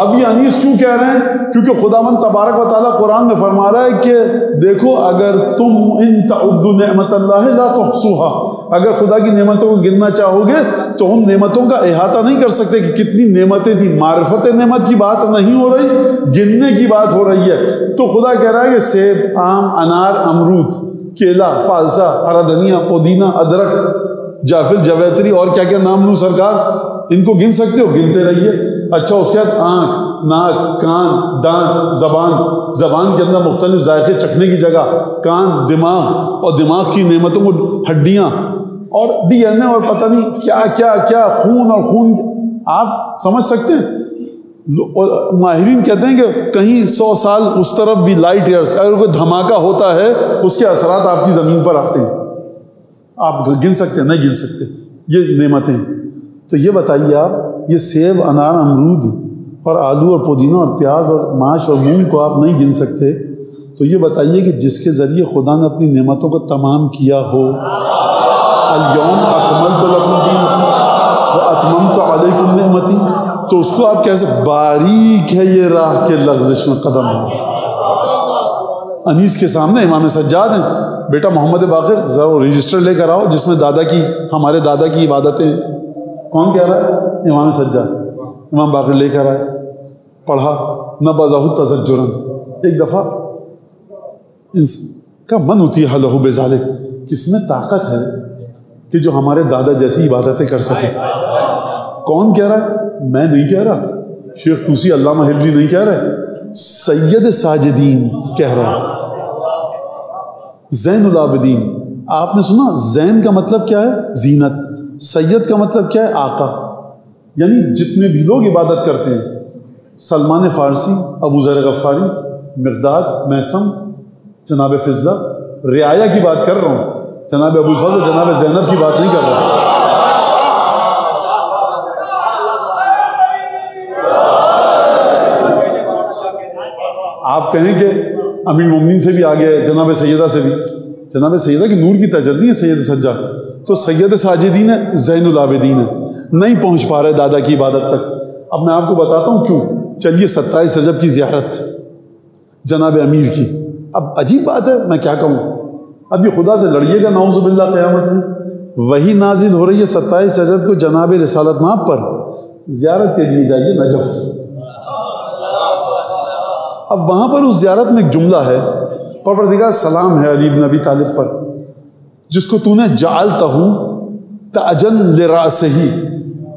اب یہ انیس کیوں کہہ رہے ہیں؟ کیونکہ خداوند تبارک و تعالیٰ قرآن میں فرما رہا ہے کہ دیکھو اگر تم ان تعدوا نعمت اللہ لا تحصوها، اگر خدا کی نعمتوں کو گننا چاہو گے تو ان نعمتوں کا احاطہ نہیں کر سکتے کہ کتنی نعمتیں تھیں۔ معرفت نعمت کی بات نہیں ہو رہی، گننے کی بات ہو رہی ہے۔ تو خدا کہہ رہا ہے کہ سیب، آم، انار، امرود، کیلا، فالسا، ہرا دھنیا، پودینہ، ادرک، جعفر، جویتری، اور کیا کیا نام لوں سرکار، ان کو گن سکتے ہو؟ گنتے رہیے۔ اچھا اس کے بعد آنکھ، ناک، کان، دانت، زبان، زبان کے اندر مختلف ذائقے چکھنے کی جگہ، کان، دماغ، اور دماغ کی نعمتوں کو ہڈیاں اور ڈی این اے اور پتہ نہیں کیا کیا کیا، خون، اور خون آپ سمجھ سکتے ہیں؟ ماہرین کہتے ہیں کہ کہیں 100 سال اس طرف بھی لائٹ ایئرس، اگر کوئی دھماکہ ہوتا ہے اس کے اثرات آپ کی زمین پر آتے ہیں۔ آپ گن سکتے ہیں؟ نہیں گن سکتے یہ نعمتیں۔ تو یہ بتائیے آپ، یہ سیب، انار، امرود اور آلو اور پودینہ اور پیاز اور ماش اور مونگ کو آپ نہیں گن سکتے، تو یہ بتائیے کہ جس کے ذریعے خدا نے اپنی نعمتوں کو تمام کیا ہو، الیوم اکملت لکم دینکم واتممت علیکم نعمتی، تو اس کو آپ کیسے؟ باریک ہے یہ راہ کے لغزش میں قدم ہے۔ انیس کے سامنے امام سجاد ہیں، بیٹا محمد باقر ذرا رجسٹر لے کر آؤ جس میں دادا کی، ہمارے دادا کی عبادتیں ہیں۔ کون کہہ رہا ہے؟ امام سجاد۔ امام باقر لے کر آئے، پڑھا، نبذہ تزجرا۔ ایک دفعہ ان کا من اتیہ لہ بذالک، کس میں طاقت ہے کہ جو ہمارے دادا جیسی عبادتیں کر سکے. کون کہہ رہا ہے؟ میں نہیں کہہ رہا، شیخ طوسی علامہ ہلوی نہیں کہہ رہے، سید ساجدین کہہ رہا ہے، زین العابدین. آپ نے سنا زین کا مطلب کیا ہے؟ زینت. سید کا مطلب کیا ہے؟ آقا. یعنی جتنے بھی لوگ عبادت کرتے ہیں، سلمان فارسی، ابو ذر غفاری، مقداد، میثم، جناب فضہ، رعایا کی بات کر رہا ہوں، جناب ابو الفضل، جناب زینب کی بات نہیں کر رہا. آپ کہیں کہ امیر المومنین سے بھی آگے ہے، جناب سیدہ سے بھی. جناب سیدہ کی نور کی تجلی ہے سید سجاد، تو سید ساجدین ہے، زین العابدین ہے، نہیں پہنچ پا رہے دادا کی عبادت تک. اب میں آپ کو بتاتا ہوں کیوں. چلیے 27 رجب کی زیارت جناب امیر کی. اب عجیب بات ہے، میں کیا کہوں، اب یہ خدا سے لڑیے گا نعوذ باللہ قیامت میں. وہی نازل ہو رہی ہے 27 رجب کو جناب رسالت مآب پر، زیارت کے لیے جائیے نجف. اب وہاں پر اس زیارت میں ایک جملہ ہے، پروردگار سلام ہے علی بن ابی طالب پر، جس کو تو نے جعلتہ تاجن لراسہ،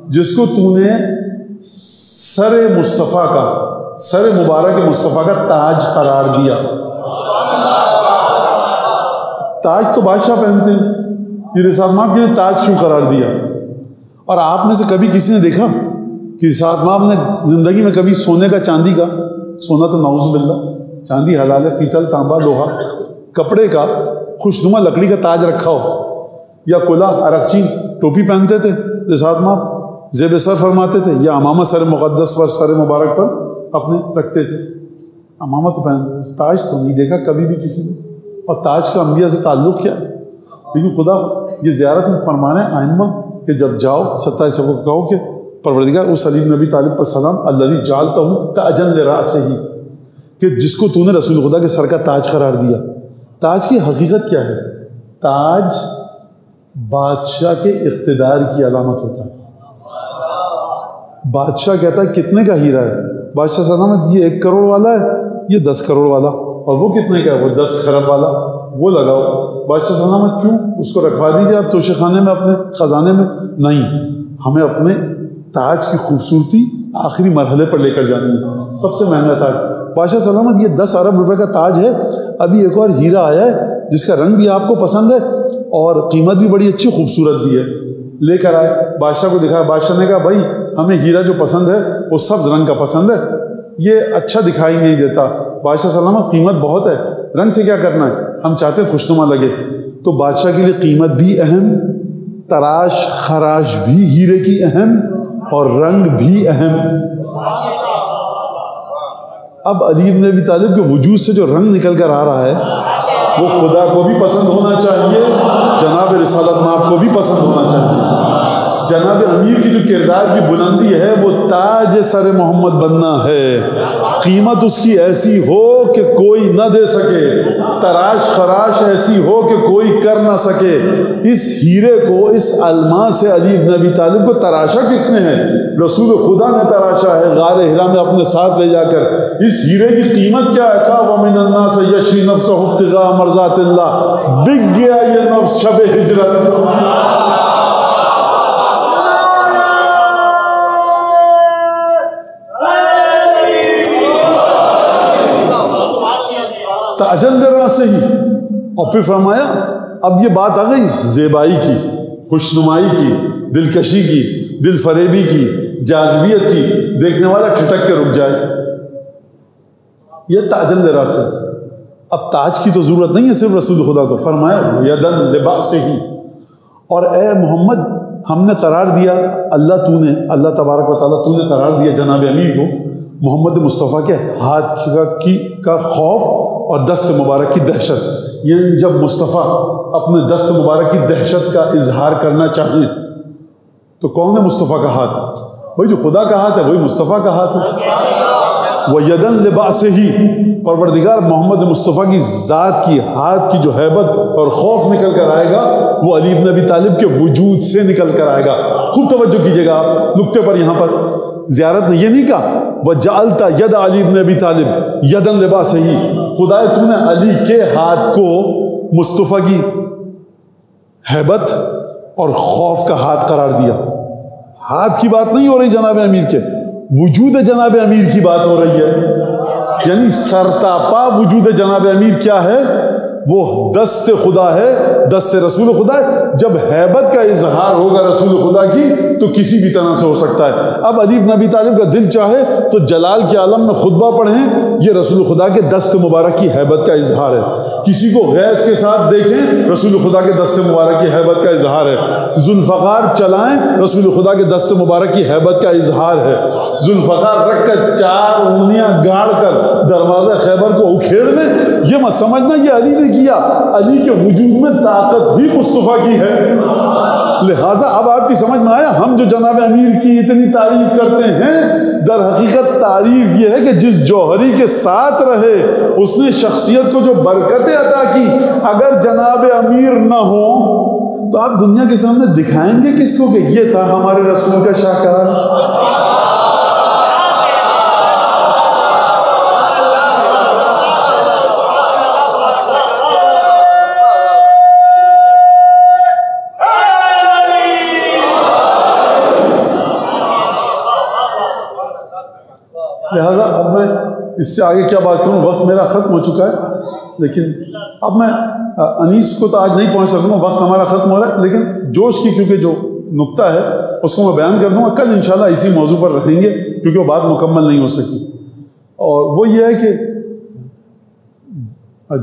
جس کو تو نے سر مصطفیٰ کا، سر مبارک مصطفیٰ کا تاج قرار دیا. تاج تو بادشاہ پہنتے ہیں، یہ رسالت مآب کے تاج کیوں قرار دیا؟ اور آپ میں سے کبھی کسی نے دیکھا کہ رسالت مآب نے زندگی میں کبھی سونے کا، چاندی کا، سونا تو نعوذ باللہ، چاندی حلال ہے، پیتل، تانبا، لوہا، کپڑے کا خوشنما لکڑی کا تاج رکھا ہو، یا کلا، عرقچی ٹوپی پہنتے تھے رسالت مآب، زیب سر فرماتے تھے، یا امامہ سر مقدس پر، سر مبارک پر اپنے رکھتے تھے. امامہ تو پہنتے، تاج تو نہیں دیکھا کبھی بھی کسی نے. اور تاج کا انبیاء سے تعلق کیا ہے؟ لیکن خدا یہ زیارت میں فرمانے آئمہ کہ جب جاؤ 27 کو کہو کہ پروردگار اس علی بن ابی طالب پر سلام، الذی جعلتہ تاجا لراسہ، کہ جس کو تو نے رسول خدا کے سر کا تاج قرار دیا. تاج کی حقیقت کیا ہے؟ تاج بادشاہ کے اقتدار کی علامت ہوتا ہے. بادشاہ کہتا ہے کتنے کا ہیرا ہے؟ بادشاہ سلامت یہ 1 کروڑ والا ہے، یہ 10 کروڑ والا. اور وہ کتنے کا ہے؟ وہ 10 خرب والا. وہ لگاؤ. بادشاہ سلامت کیوں؟ اس کو رکھوا دیجیے آپ توشے خانے میں، اپنے خزانے میں. نہیں، ہمیں اپنے تاج کی خوبصورتی آخری مرحلے پر لے کر جانی ہے، سب سے مہنگا تاج. بادشاہ سلامت یہ 10 ارب روپے کا تاج ہے. ابھی ایک اور ہیرا آیا ہے جس کا رنگ بھی آپ کو پسند ہے اور قیمت بھی بڑی اچھی خوبصورت بھی ہے، لے کر آئے. بادشاہ کو دکھایا. بادشاہ نے کہا بھائی ہمیں ہیرا جو پسند ہے وہ سبز رنگ کا پسند ہے، یہ اچھا دکھائی نہیں دیتا. بادشاہ سلامت قیمت بہت ہے، رنگ سے کیا کرنا ہے، ہم چاہتے ہیں خوشنما لگے. تو بادشاہ کے لیے قیمت بھی اہم، تراش خراش بھی ہیرے کی اہم، اور رنگ بھی اہم. اب علی بن ابی طالب کے وجود سے جو رنگ نکل کر آ رہا ہے وہ خدا کو بھی پسند ہونا چاہیے، جناب رسالت مآب کو بھی پسند ہونا چاہیے. جناب امیر کی جو کردار کی بلندی ہے وہ تاج سر محمد بننا ہے. قیمت اس کی ایسی ہو کہ کوئی نہ دے سکے، تراش خراش ایسی ہو کہ کوئی کر نہ سکے. اس ہیرے کو، اس الماس سے علی بن ابی طالب کو تراشا کس نے ہے؟ رسول خدا نے تراشا ہے غار ہرا میں اپنے ساتھ لے جا کر. اس ہیرے کی قیمت کیا ہے؟ کہا وَمِنَ النَّاسِ یشری نفسہ ابتغاء مرضات اللہ. بک گیا یہ نفس شب ہجرت. تاجن لراسہ ہی. اور پھر فرمایا اب یہ بات آ گئی زیبائی کی، خوشنمائی کی، دلکشی کی، دل فریبی کی، جاذبیت کی، دیکھنے والا کھٹک کے رک جائے. یہ تاجن لراسہ. اب تاج کی تو ضرورت نہیں ہے صرف رسول خدا کو. فرمایا یدن لباسہ ہی. اور اے محمد ہم نے قرار دیا، اللہ تبارک و تعالیٰ تو نے قرار دیا جناب امیر کو محمد مصطفیٰ کے ہاتھ کا خوف اور دست مبارک کی دہشت. یعنی جب مصطفیٰ اپنے دست مبارک کی دہشت کا اظہار کرنا چاہیں تو کون ہے مصطفیٰ کا ہاتھ؟ وہی جو خدا کا ہاتھ ہے وہی مصطفیٰ کا ہاتھ ہے. وَيَدًا لِبَأْسِهِ. پروردگار محمد مصطفیٰ کی ذات کی، ہاتھ کی جو ہیبت اور خوف نکل کر آئے گا وہ علی بن ابی طالب کے وجود سے نکل کر آئے گا. خوب توجہ کیجیے گا آپ نقطے پر. یہاں پر زیارت نے یہ نہیں کہا وَجَعَلْتَ يَدَ عَلِي بْنِ أَبِي طَالِبٍ يَدًا لِبَاسِهِ. خدائے تو نے علی کے ہاتھ کو مصطفیٰ کی ہیبت اور خوف کا ہاتھ قرار دیا. ہاتھ کی بات نہیں ہو رہی جناب امیر کے، وجود جناب امیر کی بات ہو رہی ہے. یعنی سرتاپا وجود جناب امیر کیا ہے؟ وہ دست خدا ہے، دست رسول خدا ہے. جب ہیبت کا اظہار ہوگا رسول خدا کی تو کسی بھی طرح سے ہو سکتا ہے. اب علی بن ابی طالب کا دل چاہے تو جلال کے عالم میں خطبہ پڑھیں، یہ رسول خدا کے دست مبارک کی ہیبت کا اظہار ہے. کسی کو غیظ کے ساتھ دیکھیں، رسول خدا کے دست مبارک کی ہیبت کا اظہار ہے. ذوالفقار چلائیں، رسول خدا کے دست مبارک کی ہیبت کا اظہار ہے. ذوالفقار رکھ کر 4 انگلیاں گاڑ کر دروازہ خیبر کو اکھیڑ لیں، یہ مت سمجھنا یہ علی نے کیا. علی کے وجود میں طاقت ہی مصطفیٰ کی ہے. لہٰذا اب آپ کی سمجھ میں آیا، ہم جو جناب امیر کی اتنی تعریف کرتے ہیں، در حقیقت تعریف یہ ہے کہ جس جوہری کے ساتھ رہے اس نے شخصیت کو جو برکتیں عطا کی. اگر جناب امیر نہ ہو تو آپ دنیا کے سامنے دکھائیں گے کس کو کہ یہ تھا ہمارے رسول کا شاہکار؟ لہٰذا اب میں اس سے آگے کیا بات کروں، وقت میرا ختم ہو چکا ہے. لیکن اب میں انیس کو تو آج نہیں پہنچ سکوں گا، وقت ہمارا ختم ہو رہا ہے. لیکن جوش کی کیونکہ جو نقطہ ہے اس کو میں بیان کر دوں گا. کل انشاءاللہ اسی موضوع پر رہیں گے کیونکہ وہ بات مکمل نہیں ہو سکی. اور وہ یہ ہے کہ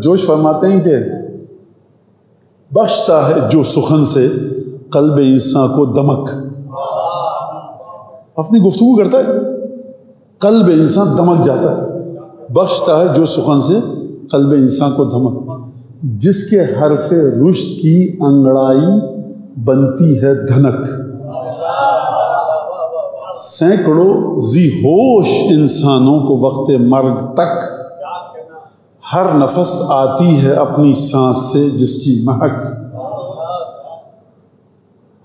جوش فرماتے ہیں کہ بخشتا ہے جو سخن سے قلب انسان کو دمک. اپنی گفتگو کرتا ہے، قلب انسان دمک جاتا ہے. بخشتا ہے جو سخن سے قلب انسان کو دھمک، جس کے حرف رشد کی انگڑائی بنتی ہے دھنک. سینکڑوں ذی ہوش انسانوں کو وقت مرگ تک ہر نفس آتی ہے اپنی سانس سے جس کی مہک.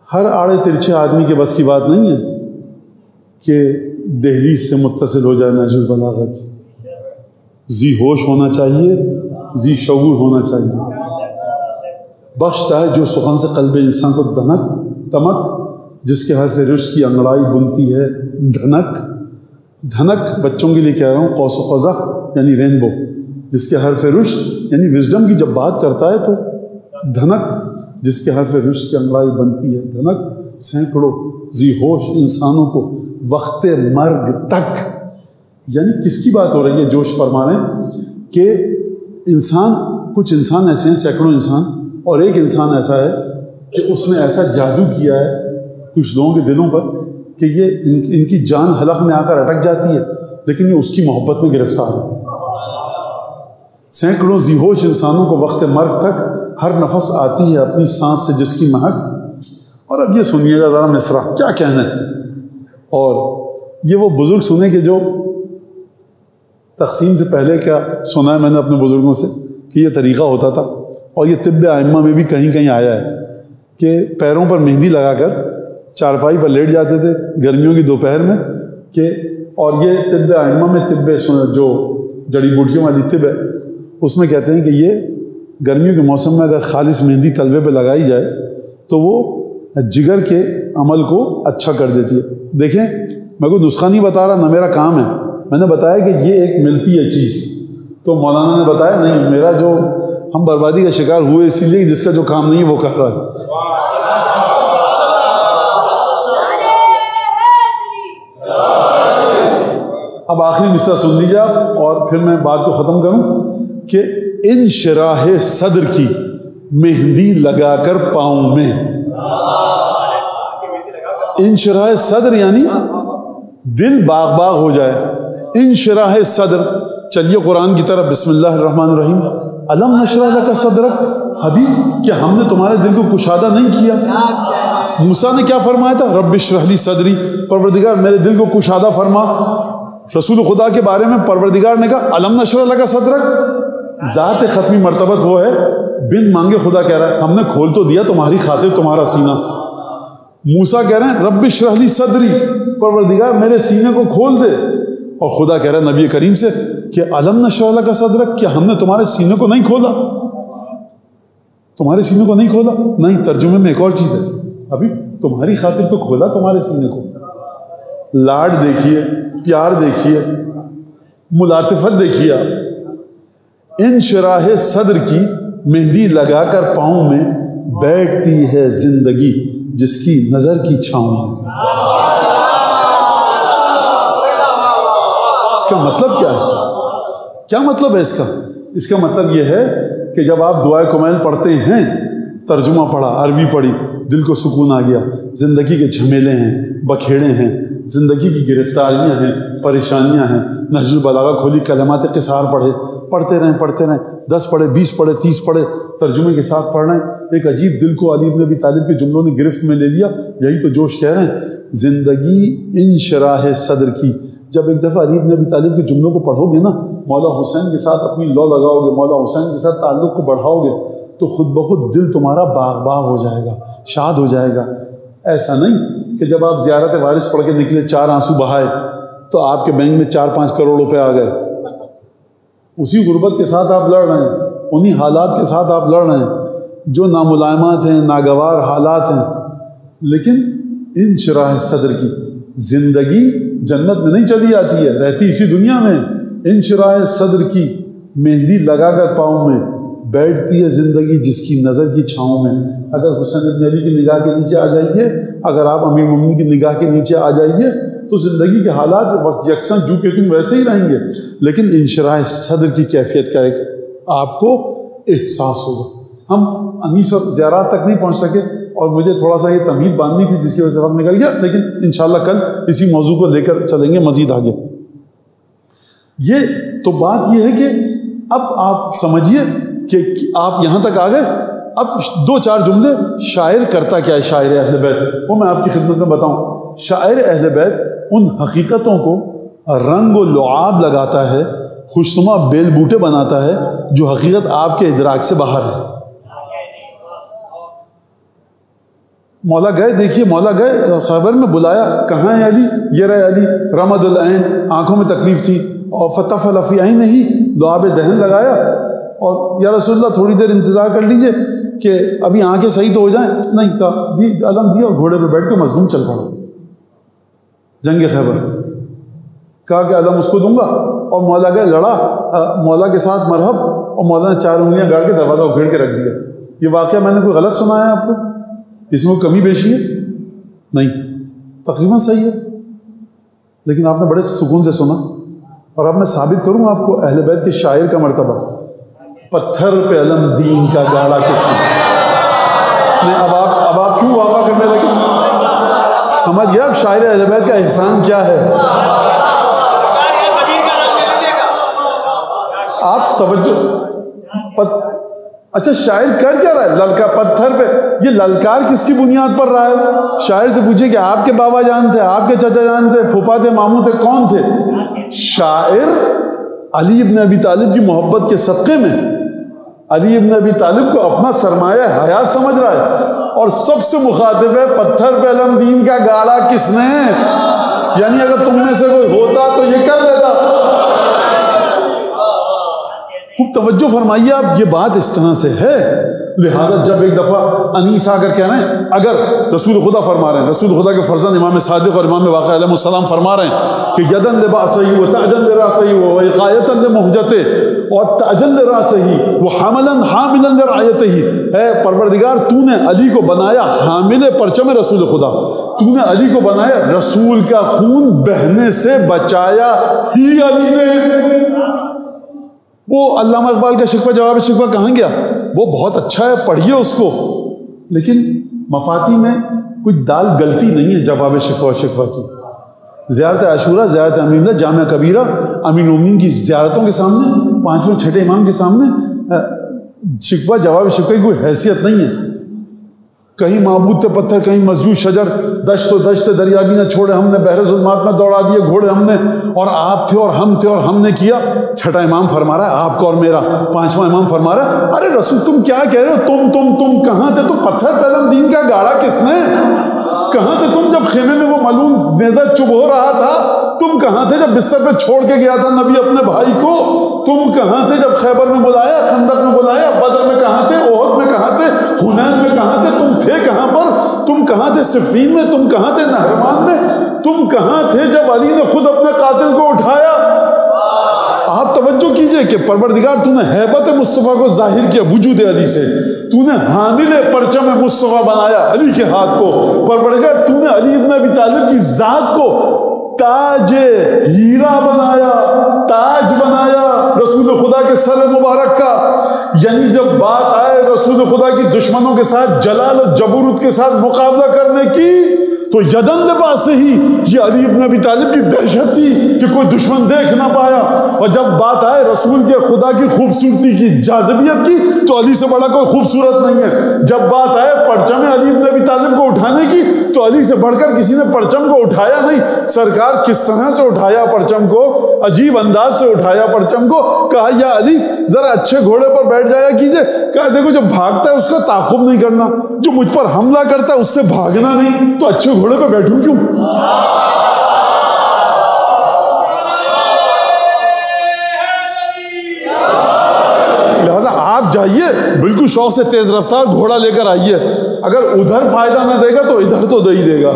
ہر آڑے ترچھے آدمی کے بس کی بات نہیں ہے کہ دہلیز سے متصل ہو جائے نہج البلاغہ کی. ذی ہوش ہونا چاہیے، ذی شعور ہونا چاہیے. بخشتا ہے جو سخن سے قلب انسان کو دمک، جس کے حرف رشد کی انگڑائی بنتی ہے دھنک. دھنک بچوں کے لیے کہہ رہا ہوں، قوس و قزح یعنی رینبو. جس کے حرف رشد یعنی وزڈم کی جب بات کرتا ہے تو دھنک، جس کے حرف رشد کی انگڑائی بنتی ہے دھنک. سینکڑوں ذی ہوش انسانوں کو وقت مرگ تک، یعنی کس کی بات ہو رہی ہے؟ جوش فرما رہے ہیں کہ انسان، کچھ انسان ایسے ہیں، سینکڑوں انسان، اور ایک انسان ایسا ہے کہ اس نے ایسا جادو کیا ہے کچھ لوگوں کے دلوں پر کہ یہ ان کی جان حلق میں آ کر اٹک جاتی ہے لیکن یہ اس کی محبت میں گرفتار ہے. سینکڑوں ذی ہوش انسانوں کو وقت مرگ تک ہر نفس آتی ہے اپنی سانس سے جس کی مہک. اور اب یہ سنیے گا ذرا مصرع کیا کہنا ہے. اور یہ وہ بزرگ سنے کہ جو تقسیم سے پہلے کیا سنا ہے میں نے اپنے بزرگوں سے کہ یہ طریقہ ہوتا تھا. اور یہ طب ائمہ میں بھی کہیں کہیں آیا ہے کہ پیروں پر مہندی لگا کر چارپائی پر لیٹ جاتے تھے گرمیوں کی دوپہر میں کہ، اور یہ طب ائمہ میں طب جو جڑی بوٹیوں والی طب ہے اس میں کہتے ہیں کہ یہ گرمیوں کے موسم میں اگر خالص مہندی تلوے پہ لگائی جائے تو وہ جگر کے عمل کو اچھا کر دیتی ہے. دیکھیں میں کوئی نسخہ نہیں بتا رہا، نہ میرا کام ہے، میں نے بتایا کہ یہ ایک ملتی ہے چیز. تو مولانا نے بتایا نہیں، میرا جو ہم بربادی کا شکار ہوئے اسی لیے جس کا جو کام نہیں ہے وہ کر رہا ہے. اب آخری مصرع سن لیجیے آپ اور پھر میں بات کو ختم کروں کہ انشراح صدر کی مہندی لگا کر پاؤں میں. انشراح صدر یعنی دل باغ باغ ہو جائے. انشراح صدر، چلیے قرآن کی طرف. بسم اللہ الرحمن الرحیم. الم نشرح لک صدرک. حبیب کیا ہم نے تمہارے دل کو کشادہ نہیں کیا؟ موسیٰ نے کیا فرمایا تھا؟ رب اشرح لی صدری، پروردگار میرے دل کو کشادہ فرما. رسول خدا کے بارے میں پروردگار نے کہا الم نشرح لک صدرک. ذات ختمی مرتبت وہ ہے بن مانگے خدا کہہ رہا ہے ہم نے کھول تو دیا تمہاری خاطر تمہارا سینہ. موسیٰ کہہ رہے ہیں رب اشرح لی صدری، پروردگار میرے سینے کو کھول دے. اور خدا کہہ رہا ہے نبی کریم سے کہ الم نشرح لک صدرک، کیا ہم نے تمہارے سینے کو نہیں کھولا؟ تمہارے سینے کو نہیں کھولا؟ نہیں. ترجمے میں ایک اور چیز ہے ابھی تمہاری خاطر تو کھولا تمہارے سینے کو. لاڈ دیکھیے, پیار دیکھیے, ملاطفت دیکھیے آپ. انشراح صدر کی مہندی لگا کر پاؤں میں بیٹھتی ہے زندگی جس کی نظر کی چھاؤں میں. اس کا مطلب کیا ہے؟ کیا مطلب ہے اس کا؟ اس کا مطلب یہ ہے کہ جب آپ دعائے کمیل پڑھتے ہیں, ترجمہ پڑھا, عربی پڑھی, دل کو سکون آ گیا, زندگی کے جھمیلے ہیں, بکھیڑے ہیں, زندگی کی گرفتاریاں ہیں, پریشانیاں ہیں, نہج البلاغہ کھولی, کلمات قصار پڑھے, پڑھتے رہیں, 10 پڑھے, 20 پڑھے, 30 پڑھے, ترجمے کے ساتھ پڑھ رہے ہیں. ایک عجیب دل کو علی بن ابی طالب کے جملوں نے گرفت میں لے لیا. یہی تو جوش کہہ رہے ہیں, زندگی انشراح صدر کی. جب ایک دفعہ علی بن ابی طالب کے جملوں کو پڑھو گے نا, مولا حسین کے ساتھ اپنی لو لگاؤ گے, مولا حسین کے ساتھ تعلق کو بڑھاؤ گے, تو خود بخود دل تمہارا باغ باغ ہو جائے گا, شاد ہو جائے گا. ایسا نہیں کہ جب آپ زیارت وارث پڑھ کے نکلے, 4 آنسو بہائے, تو آپ کے بینک میں 4-5 کروڑ روپے آ گئے. اسی غربت کے ساتھ آپ لڑ رہے ہیں, انہی حالات کے ساتھ آپ لڑ رہے ہیں جو ناملائمات ہیں, ناگوار حالات ہیں. لیکن انشراح صدر کی زندگی جنت میں نہیں چلی آتی ہے, رہتی اسی دنیا میں. انشراح صدر کی مہندی لگا کر پاؤں میں بیٹھتی ہے زندگی جس کی نظر کی چھاؤں میں. اگر حسین ابن علی کی نگاہ کے نیچے آ جائیے, اگر آپ امیر المومنین کی نگاہ کے نیچے آ جائیے, تو زندگی کے حالات وقت یکساں جو کہ تم ویسے ہی رہیں گے. لیکن انشراح صدر کی کیفیت کا ایک آپ کو احساس ہوگا. ہم انیس اور زیارات تک نہیں پہنچ سکے, اور مجھے تھوڑا سا یہ تمہید باندھنی تھی جس کی وجہ سے وقت نکل گیا, لیکن انشاءاللہ کل اسی موضوع کو لے کر چلیں گے مزید آگے. یہ تو بات یہ ہے کہ اب آپ سمجھیے کہ آپ یہاں تک آ گئے. اب 2-4 جملے شاعر کرتا کیا ہے, شاعر اہل بیت, وہ میں آپ کی خدمت میں بتاؤں. شاعر اہل بیت ان حقیقتوں کو رنگ و لعاب لگاتا ہے, خوشنما بیل بوٹے بناتا ہے جو حقیقت آپ کے ادراک سے باہر ہے. مولا گئے, دیکھیے مولا گئے, خیبر میں بلایا, کہاں ہے علی؟ یہ رہے علی, رمد العین, آنکھوں میں تکلیف تھی, اور فتح فی عین نہیں, لعاب دہن لگایا, اور یا رسول اللہ تھوڑی دیر انتظار کر لیجئے کہ ابھی آنکھیں صحیح تو ہو جائیں. نہیں کہا, علم دیا, اور گھوڑے پہ بیٹھ کے مظلوم چل پڑا. جنگ خیبر, کہا کہ علم اس کو دوں گا, اور مولا گئے, لڑا, مولا کے ساتھ مرحب, اور مولا نے 4 انگلیاں گاڑ کے دروازہ اکھیڑ کے رکھ دیا. یہ واقعہ میں نے کوئی غلط سنایا ہے آپ کو؟ اس میں کوئی کمی بیشی ہے؟ نہیں, تقریباً صحیح ہے. لیکن آپ نے بڑے سکون سے سنا, اور اب میں ثابت کروں آپ کو اہل بیت کے شاعر کا مرتبہ. پتھر پہ علم دین کا گاڑا کس نے. نہیں, اب آپ کیوں واقعہ کرنے لگے؟ سمجھ گیا اب شاعر اہل بیت کا احسان کیا ہے. آپ توجہ, اچھا شاعر کر کیا رہا ہے؟ للکا پتھر پہ. یہ للکار کس کی بنیاد پر رہا ہے؟ شاعر سے پوچھے کہ آپ کے بابا جان تھے, آپ کے چچا جان تھے, پھوپھا تھے, ماموں تھے, کون تھے؟ شاعر علی ابن ابی طالب کی محبت کے صدقے میں علی ابن ابی طالب کو اپنا سرمایہ حیات سمجھ رہا ہے, اور سب سے مخاطب ہے پتھر پہ علم دین کا گاڑا کس نے. یعنی اگر تم میں سے کوئی ہوتا تو یہ کر لیتا. خوب توجہ فرمائیے آپ, یہ بات اس طرح سے ہے. لہذا جب ایک دفعہ انیس آ کر کہہ رہے ہیں, اگر رسول خدا فرما رہے ہیں, رسول خدا کے فرزند امام صادق اور امام واقع علیہ السلام فرما رہے ہیں کہ یدن لباسہی و تاجن لراسہی و اقایتن لمحجتے اور تاجن لراسہی و حملن حاملن لرعیتہی. اے پروردگار, تو نے علی کو بنایا حامل پرچم رسول خدا, تو نے علی کو بنایا رسول کا خون بہنے سے بچایا ہی علی نے. وہ علامہ اقبال کا شکوہ جواب شکوہ کہاں گیا؟ وہ بہت اچھا ہے, پڑھیے اس کو, لیکن مفاتی میں کوئی دال گلتی نہیں ہے جواب شکوہ کی. زیارت عاشورہ, زیارت امین اللہ, جامعہ کبیرہ, امیر المومنین کی زیارتوں کے سامنے, 5ویں 6ٹھے امام کے سامنے شکوہ جواب شکوہ کی کوئی حیثیت نہیں ہے. کہیں معبود تھے پتھر, کہیں مسجود شجر, دشت و دشت دریا بھی نہ چھوڑے ہم نے, بحر ظلمات میں دوڑا دیے گھوڑے ہم نے, اور آپ تھے اور ہم تھے اور ہم نے کیا. 6ٹھا امام فرما رہا ہے آپ کا اور میرا, 5واں امام فرما رہا ہے ارے رسول تم کیا کہہ رہے ہو, تم کہاں تھے؟ تو پتھر پہ علم دین کا گاڑا کس نے. کہاں تھے تم جب خیمے میں وہ ملعون نیزہ چبھ ہو رہا تھا؟ تم کہاں تھے جب بستر پہ چھوڑ کے گیا تھا نبی اپنے بھائی کو؟ تم کہاں تھے جب خیبر میں بلایا, خندق میں بلایا, بدر میں کہاں تھے, احد میں کہاں تھے, حنین میں کہاں تھے؟ تم تھے کہاں پر؟ تم کہاں تھے صفین میں؟ تم کہاں تھے نہروان میں؟ تم کہاں تھے جب علی نے خود اپنے قاتل کو اٹھایا؟ آپ توجہ کیجئے کہ پروردگار تو نے ہیبت مصطفیٰ کو ظاہر کیا وجود علی سے، تو نے حامل پرچم مصطفیٰ بنایا علی کے ہاتھ کو، پروردگار تو نے علی ابن ابی طالب کی ذات کو تاج ہیرا بنایا، تاج بنایا رسول خدا کے سر مبارک کا۔ یعنی جب بات آئے رسول خدا کی دشمنوں کے ساتھ جلال و جبروت کے ساتھ مقابلہ کرنے کی، تو یدن لباس سے ہی یہ علی ابن ابی طالب کی دہشت تھی کہ کوئی دشمن دیکھ نہ پایا۔ اور جب بات آئے رسول کے خدا کی خوبصورتی کی، جاذبیت کی، تو علی سے بڑا کوئی خوبصورت نہیں ہے۔ جب بات آئے پرچم علی ابن ابی طالب کو اٹھانے کی، تو علی سے بڑھ کر کسی نے پرچم کو اٹھایا نہیں۔ سرکار کس طرح سے اٹھایا پرچم کو؟ عجیب انداز سے اٹھایا پرچم کو، کہا یا علی ذرا اچھے گھوڑے پر بیٹھ جایا کیجئے۔ کہا دیکھو جو بھاگتا ہے اس کا تعاقب نہیں کرنا، جو مجھ پر حملہ کرتا ہے اس سے بھاگنا نہیں، تو اچھے گھوڑے پہ بیٹھوں کیوں؟ لہذا آپ جائیے بالکل شوق سے تیز رفتار گھوڑا لے کر آئیے، اگر ادھر فائدہ نہ دے گا تو ادھر تو دے ہی دے گا۔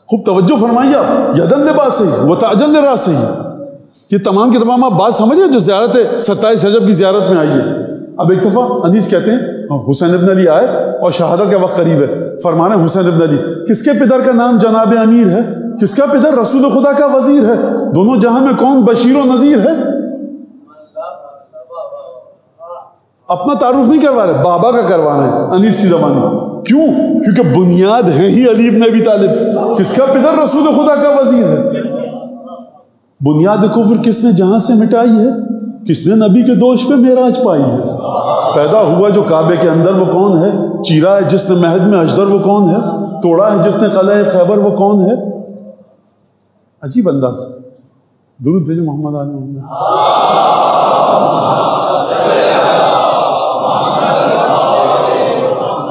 خوب توجہ فرمائیے آپ، یدن لباس سے ہی وہ تاجن لراس سے ہی، یہ تمام کی تمام آپ بات سمجھے جو زیارت 27 رجب کی زیارت میں آئی ہے۔ اب ایک دفعہ انیس کہتے ہیں حسین ابن علی آئے اور شہادت کا وقت قریب ہے، فرمانے حسین ابن علی کس کے پدر کا نام جناب امیر ہے؟ کس کا پدر رسول خدا کا وزیر ہے؟ دونوں جہاں میں کون بشیر و نذیر ہے؟ اپنا تعارف نہیں کروا رہے، بابا کا کروانا ہے انیس کی زبانی۔ کیوں؟ کیونکہ بنیاد ہے ہی علی ابن ابی طالب۔ کس کا پدر رسول خدا کا وزیر ہے؟ بنیاد کفر کس نے جہاں سے مٹائی ہے؟ کس نے نبی کے دوش پہ معراج پائی ہے؟ پیدا ہوا جو کعبے کے اندر وہ کون ہے؟ چیرا ہے جس نے مہد میں اجدر وہ کون ہے؟ توڑا ہے جس نے قلعہ خیبر وہ کون ہے؟ عجیب انداز۔ درود بھیجو محمد علی محمد۔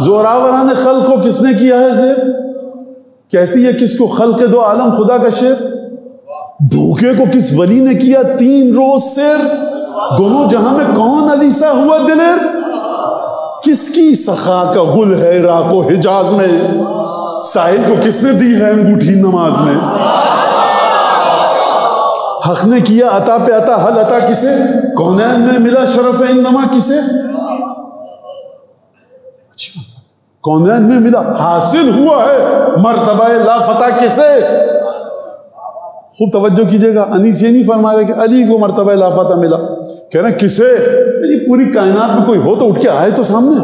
زوراوران خلق کو کس نے کیا ہے زیر؟ کہتی ہے کس کو خلق دو عالم خدا کا شعر؟ بھوکے کو کس ولی نے کیا 3 روز سیر؟ دونوں جہاں میں کون علی سا ہوا دلیر؟ کس کی سخا کا غل ہے عراق و حجاز میں؟ سائل کو کس نے دی ہے انگوٹھی نماز میں؟ حق نے کیا عطا پہ عطا، حل عطا کسے؟ کونین میں ملا شرف انما کسے؟ کونین میں ملا حاصل ہوا ہے مرتبہ لا فتح کسے؟ خوب توجہ کیجئے گا، انیس یہ نہیں فرما رہے کہ علی کو مرتبہ لا فتح ملا، کہہ رہے ہیں کسے؟ یعنی پوری کائنات میں کوئی ہو تو اٹھ کے آئے تو سامنے،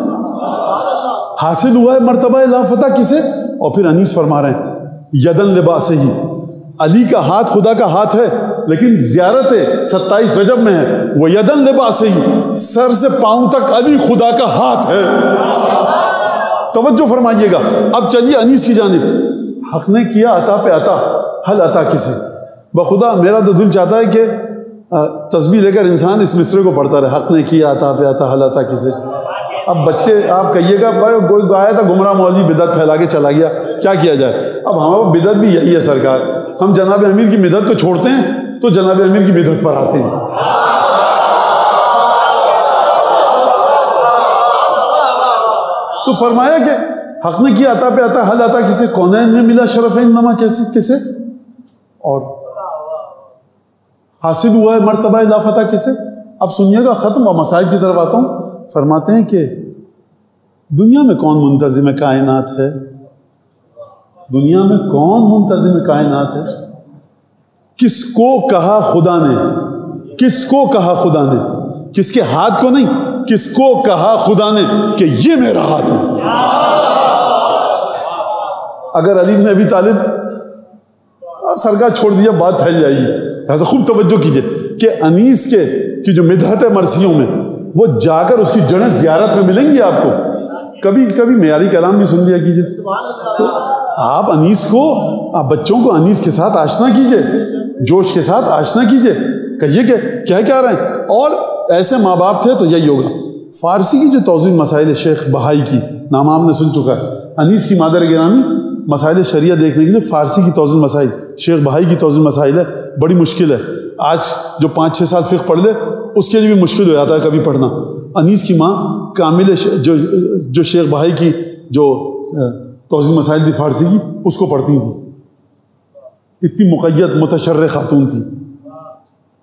حاصل ہوا ہے مرتبہ لا فتح کسے؟ اور پھر انیس فرما رہے ہیں یدن لباس سے ہی، علی کا ہاتھ خدا کا ہاتھ ہے لیکن زیارت 27 رجب میں ہے، وہ یدن لباس سے ہی، سر سے پاؤں تک علی خدا کا ہاتھ ہے۔ توجہ فرمائیے گا۔ اب چلیے انیس کی جانب، حق نے کیا عطا پہ عطا، حل عطا کسے؟ بخدا میرا تو دل چاہتا ہے کہ تسبیح لے کر انسان اس مصرے کو پڑھتا رہے، حق نے کیا عطا پہ عطا، حل عطا کسے؟ اب بچے آپ کہیے گا کوئی گایا تھا گمراہ مولوی بدعت پھیلا کے چلا گیا، کیا کیا جائے؟ اب ہمارا بدعت بھی یہی ہے سرکار، ہم جناب امیر کی بدعت کو چھوڑتے ہیں تو جناب امیر کی بدعت پر آتے ہیں۔ تو فرمایا کہ حق نے کیا عطا پہ عطا، حل عطا کسے؟ کونین میں ملا شرف انما کسے؟ اور حاصل ہوا ہے مرتبہ لا فتح کسے؟ اب سنیے گا، ختم و مصائب کی طرف آتا ہوں۔ فرماتے ہیں کہ دنیا میں کون منتظم کائنات ہے؟ دنیا میں کون منتظم کائنات ہے؟ کس کو کہا خدا نے؟ کس کو کہا خدا نے؟ کس کے ہاتھ کو نہیں، کس کو کہا خدا نے کہ یہ میرا ہاتھ ہے؟ اگر علی بن ابی طالب سرکار چھوڑ دیا بات پھیل جائے گی، لہذا خوب توجہ کیجئے کہ انیس کی جو مدحت مرثیوں میں وہ جا کر اس کی جڑیں زیارت میں ملیں گی آپ کو۔ کبھی کبھی معیاری کلام بھی سن لیا کیجئے، تو آپ انیس کو، آپ بچوں کو انیس کے ساتھ آشنا کیجئے، جوش کے ساتھ آشنا کیجئے، کہیے کہ کیا رہے ہیں۔ اور ایسے ماں باپ تھے تو یہی ہوگا۔ فارسی کی جو توضیح مسائل شیخ بہائی کی نام آپ نے سن چکا ہے، انیس کی مادر گرامی مسائل شریعہ دیکھنے کے لیے فارسی کی توضیح مسائل، شیخ بہائی کی توضیح مسائل ہے، بڑی مشکل ہے۔ آج جو 5-6 سال فقہ پڑھ لے اس کے لیے بھی مشکل ہو جاتا ہے کبھی پڑھنا. انیس کی ماں کامل جو شیخ بھائی کی جو توضیح مسائل تھی فارسی کی اس کو پڑھتی تھی. اتنی مقید متشرع خاتون تھی.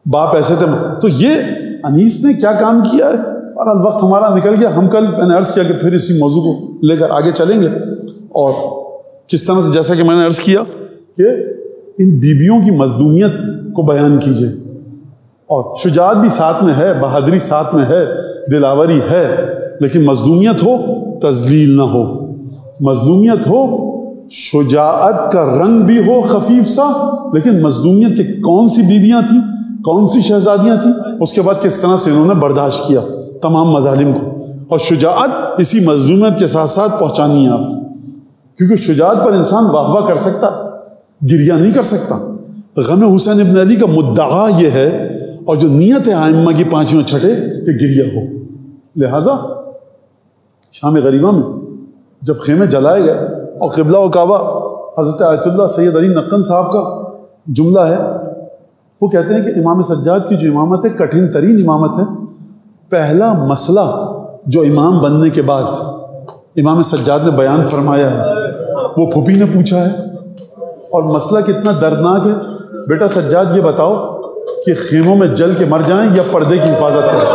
باپ ایسے تھے. تو یہ انیس نے کیا کام کیا ہے. اور وقت ہمارا نکل گیا. ہم کل میں نے عرض کیا کہ پھر اسی موضوع کو لے کر آگے چلیں گے. اور کس طرح سے جیسا کہ میں نے عرض کیا کہ ان بیویوں کی مظلومیت کو بیان کیجیے. اور شجاعت بھی ساتھ میں ہے, بہادری ساتھ میں ہے, دلاوری ہے, لیکن مظلومیت ہو, تذلیل نہ ہو. مظلومیت ہو, شجاعت کا رنگ بھی ہو خفیف سا, لیکن مظلومیت کے کون سی بیویاں تھیں, کون سی شہزادیاں تھیں, اس کے بعد کس طرح سے انہوں نے برداشت کیا تمام مظالم کو. اور شجاعت اسی مظلومیت کے ساتھ ساتھ پہنچانی ہے آپ کو. کیونکہ شجاعت پر انسان واہ واہ کر سکتا, گریہ نہیں کر سکتا. غم حسین ابن علی کا مدعا یہ ہے, اور جو نیت ہے ائمہ کی پانچویں چھٹے کہ گریہ ہو. لہٰذا شام غریبہ میں جب خیمے جلائے گئے اور قبلہ و کعبہ حضرت آیت اللہ سید علی نقن صاحب کا جملہ ہے, وہ کہتے ہیں کہ امام سجاد کی جو امامت ہے کٹھن ترین امامت ہے. پہلا مسئلہ جو امام بننے کے بعد امام سجاد نے بیان فرمایا ہے وہ پھوپھی نے پوچھا ہے. اور مسئلہ کتنا دردناک ہے. بیٹا سجاد یہ بتاؤ کہ خیموں میں جل کے مر جائیں یا پردے کی حفاظت کریں,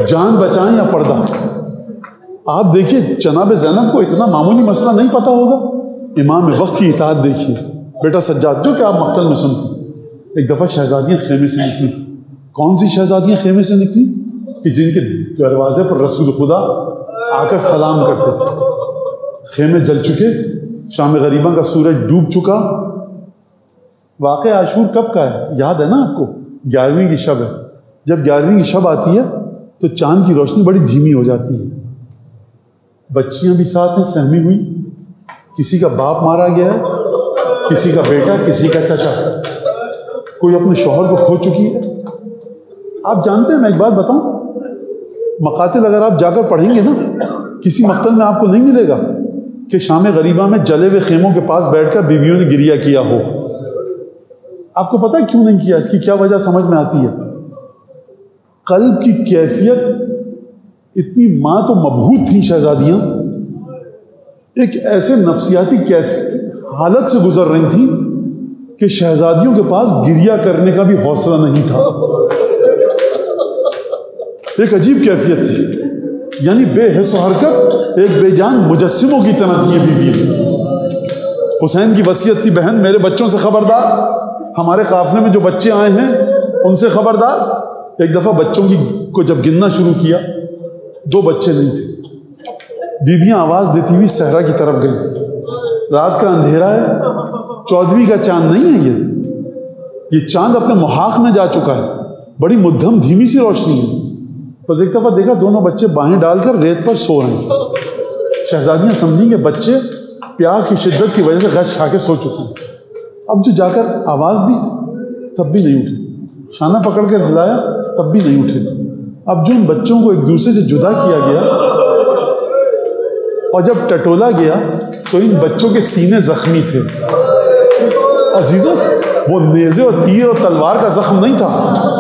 جان بچائیں یا پردہ. آپ دیکھیے جناب زینب کو اتنا معمولی مسئلہ نہیں پتا ہوگا. امام وقت کی اطاعت دیکھیے. بیٹا سجاد, جو کہ آپ مقتل میں سنتے, ایک دفعہ شہزادیاں خیمے سے نکلی. کون سی شہزادیاں خیمے سے نکلی کہ جن کے دروازے پر رسول خدا آ کر سلام کرتے تھے. خیمے جل چکے, شام غریبہ کا سورج ڈوب چکا. واقع عاشور کب کا ہے یاد ہے نا آپ کو؟ 11ویں کی شب ہے. جب 11ویں کی شب آتی ہے تو چاند کی روشنی بڑی دھیمی ہو جاتی ہے. بچیاں بھی ساتھ ہیں سہمی ہوئی. کسی کا باپ مارا گیا ہے, کسی کا بیٹا, کسی کا چچا, کوئی اپنے شوہر کو کھو چکی ہے. آپ جانتے ہیں, میں ایک بات بتاؤں, مقاتل اگر آپ جا کر پڑھیں گے نا, کسی مقتل میں آپ کو نہیں ملے گا کہ شام غریبہ میں جلے ہوئے خیموں کے پاس بیٹھ کر بیویوں نے گریہ کیا ہو. آپ کو پتہ ہے کیوں نہیں کیا؟ اس کی کیا وجہ سمجھ میں آتی ہے. قلب کی کیفیت اتنی ماں تو مبہوت تھیں شہزادیاں, ایک ایسے نفسیاتی حالت سے گزر رہی تھیں کہ شہزادیوں کے پاس گریہ کرنے کا بھی حوصلہ نہیں تھا. ایک عجیب کیفیت تھی, یعنی بے حس و حرکت, ایک بے جان مجسموں کی طرح تھی یہ بیوی. حسین کی وصیت تھی, بہن میرے بچوں سے خبردار, ہمارے قافلے میں جو بچے آئے ہیں ان سے خبردار. ایک دفعہ بچوں کو جب گننا شروع کیا, 2 بچے نہیں تھے. بیویاں آواز دیتی ہوئی صحرا کی طرف گئی. رات کا اندھیرا ہے, 14ویں کا چاند نہیں ہے یہ چاند اپنے محاق میں جا چکا ہے, بڑی مدھم دھیمی سی روشنی ہے. بس ایک دفعہ دیکھا دونوں بچے باہیں ڈال کر ریت پر سو رہے ہیں. شہزادیاں سمجھیں کہ بچے پیاس کی شدت کی وجہ سے غش کھا کے سو چکے ہیں. اب جو جا کر آواز دی تب بھی نہیں اٹھے, شانہ پکڑ کر ہلایا تب بھی نہیں اٹھے. اب جو ان بچوں کو ایک دوسرے سے جدا کیا گیا اور جب ٹٹولا گیا تو ان بچوں کے سینے زخمی تھے. عزیزوں, وہ نیزے اور تیر اور تلوار کا زخم نہیں تھا,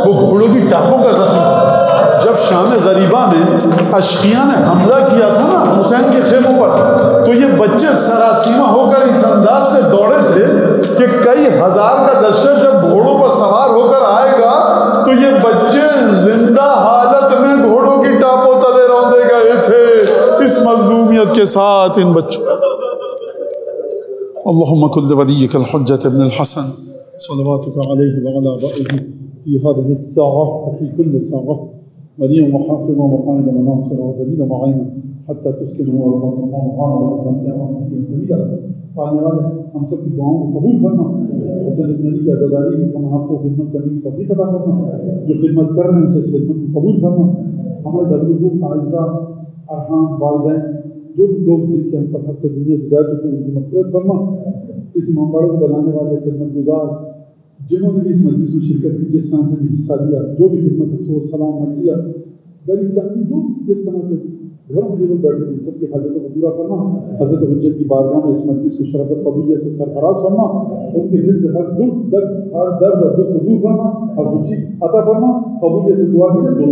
وہ گھوڑوں کی ٹاپوں کا زخم تھا. جب شام غریبہ میں اشقیاء نے حملہ کیا تھا نا حسین کے خیموں پر, تو یہ بچے سراسیمہ ہو کر اس انداز سے دوڑے تھے کہ کئی ہزار کا لشکر جب گھوڑوں پر سوار ہو کر آئے گا تو یہ بچے زندہ حالت میں گھوڑوں کی ٹاپوں تلے روندے گئے تھے اس مظلومیت کے ساتھ. ان بچوں اللهم كن لوليك الحجة ابن الحسن صلواتك عليه وعلى آبائه في هذه الساعة وفي كل ساعة وليا وحافظا وقائدا وناصرا ودليلا معينا حتى تسكنه أرضك وطعامه ومتاعه فيه طويلا. پانے والے ہم سب کی دعاؤں کو قبول فرما. حسین ابن علی کی عزاداری ہم آپ کو خدمت کرنے کی توفیق عطا فرما. جو خدمت کر رہے ہیں اسے خدمت کو قبول فرما. ہمارے ضرور اعزاء ارحام والدین جو لوگ جن کے ہم پر حق دنیا سے جا چکے ہیں ان کی مغفرت فرما. اس امامباڑوں کو بنانے والے خدمت گزار جنہوں نے بھی اس مجلس میں شرکت کی, جس طرح سے بھی حصہ دیا, جو بھی خدمت ہے سو سلام مرثیہ غریب چاندی جو جس طرح سے مجھے لوگ بیٹھے ان سب کی حاجتوں کو پورا فرما. حضرت حجت کی بارگاہ میں اس مجلس کی شرف قبولیت سے سرفراز فرما. ان کے دل سے ہر درد اور دکھ کو دور فرما اور خوشی عطا فرما. قبولیت دعا کی دونوں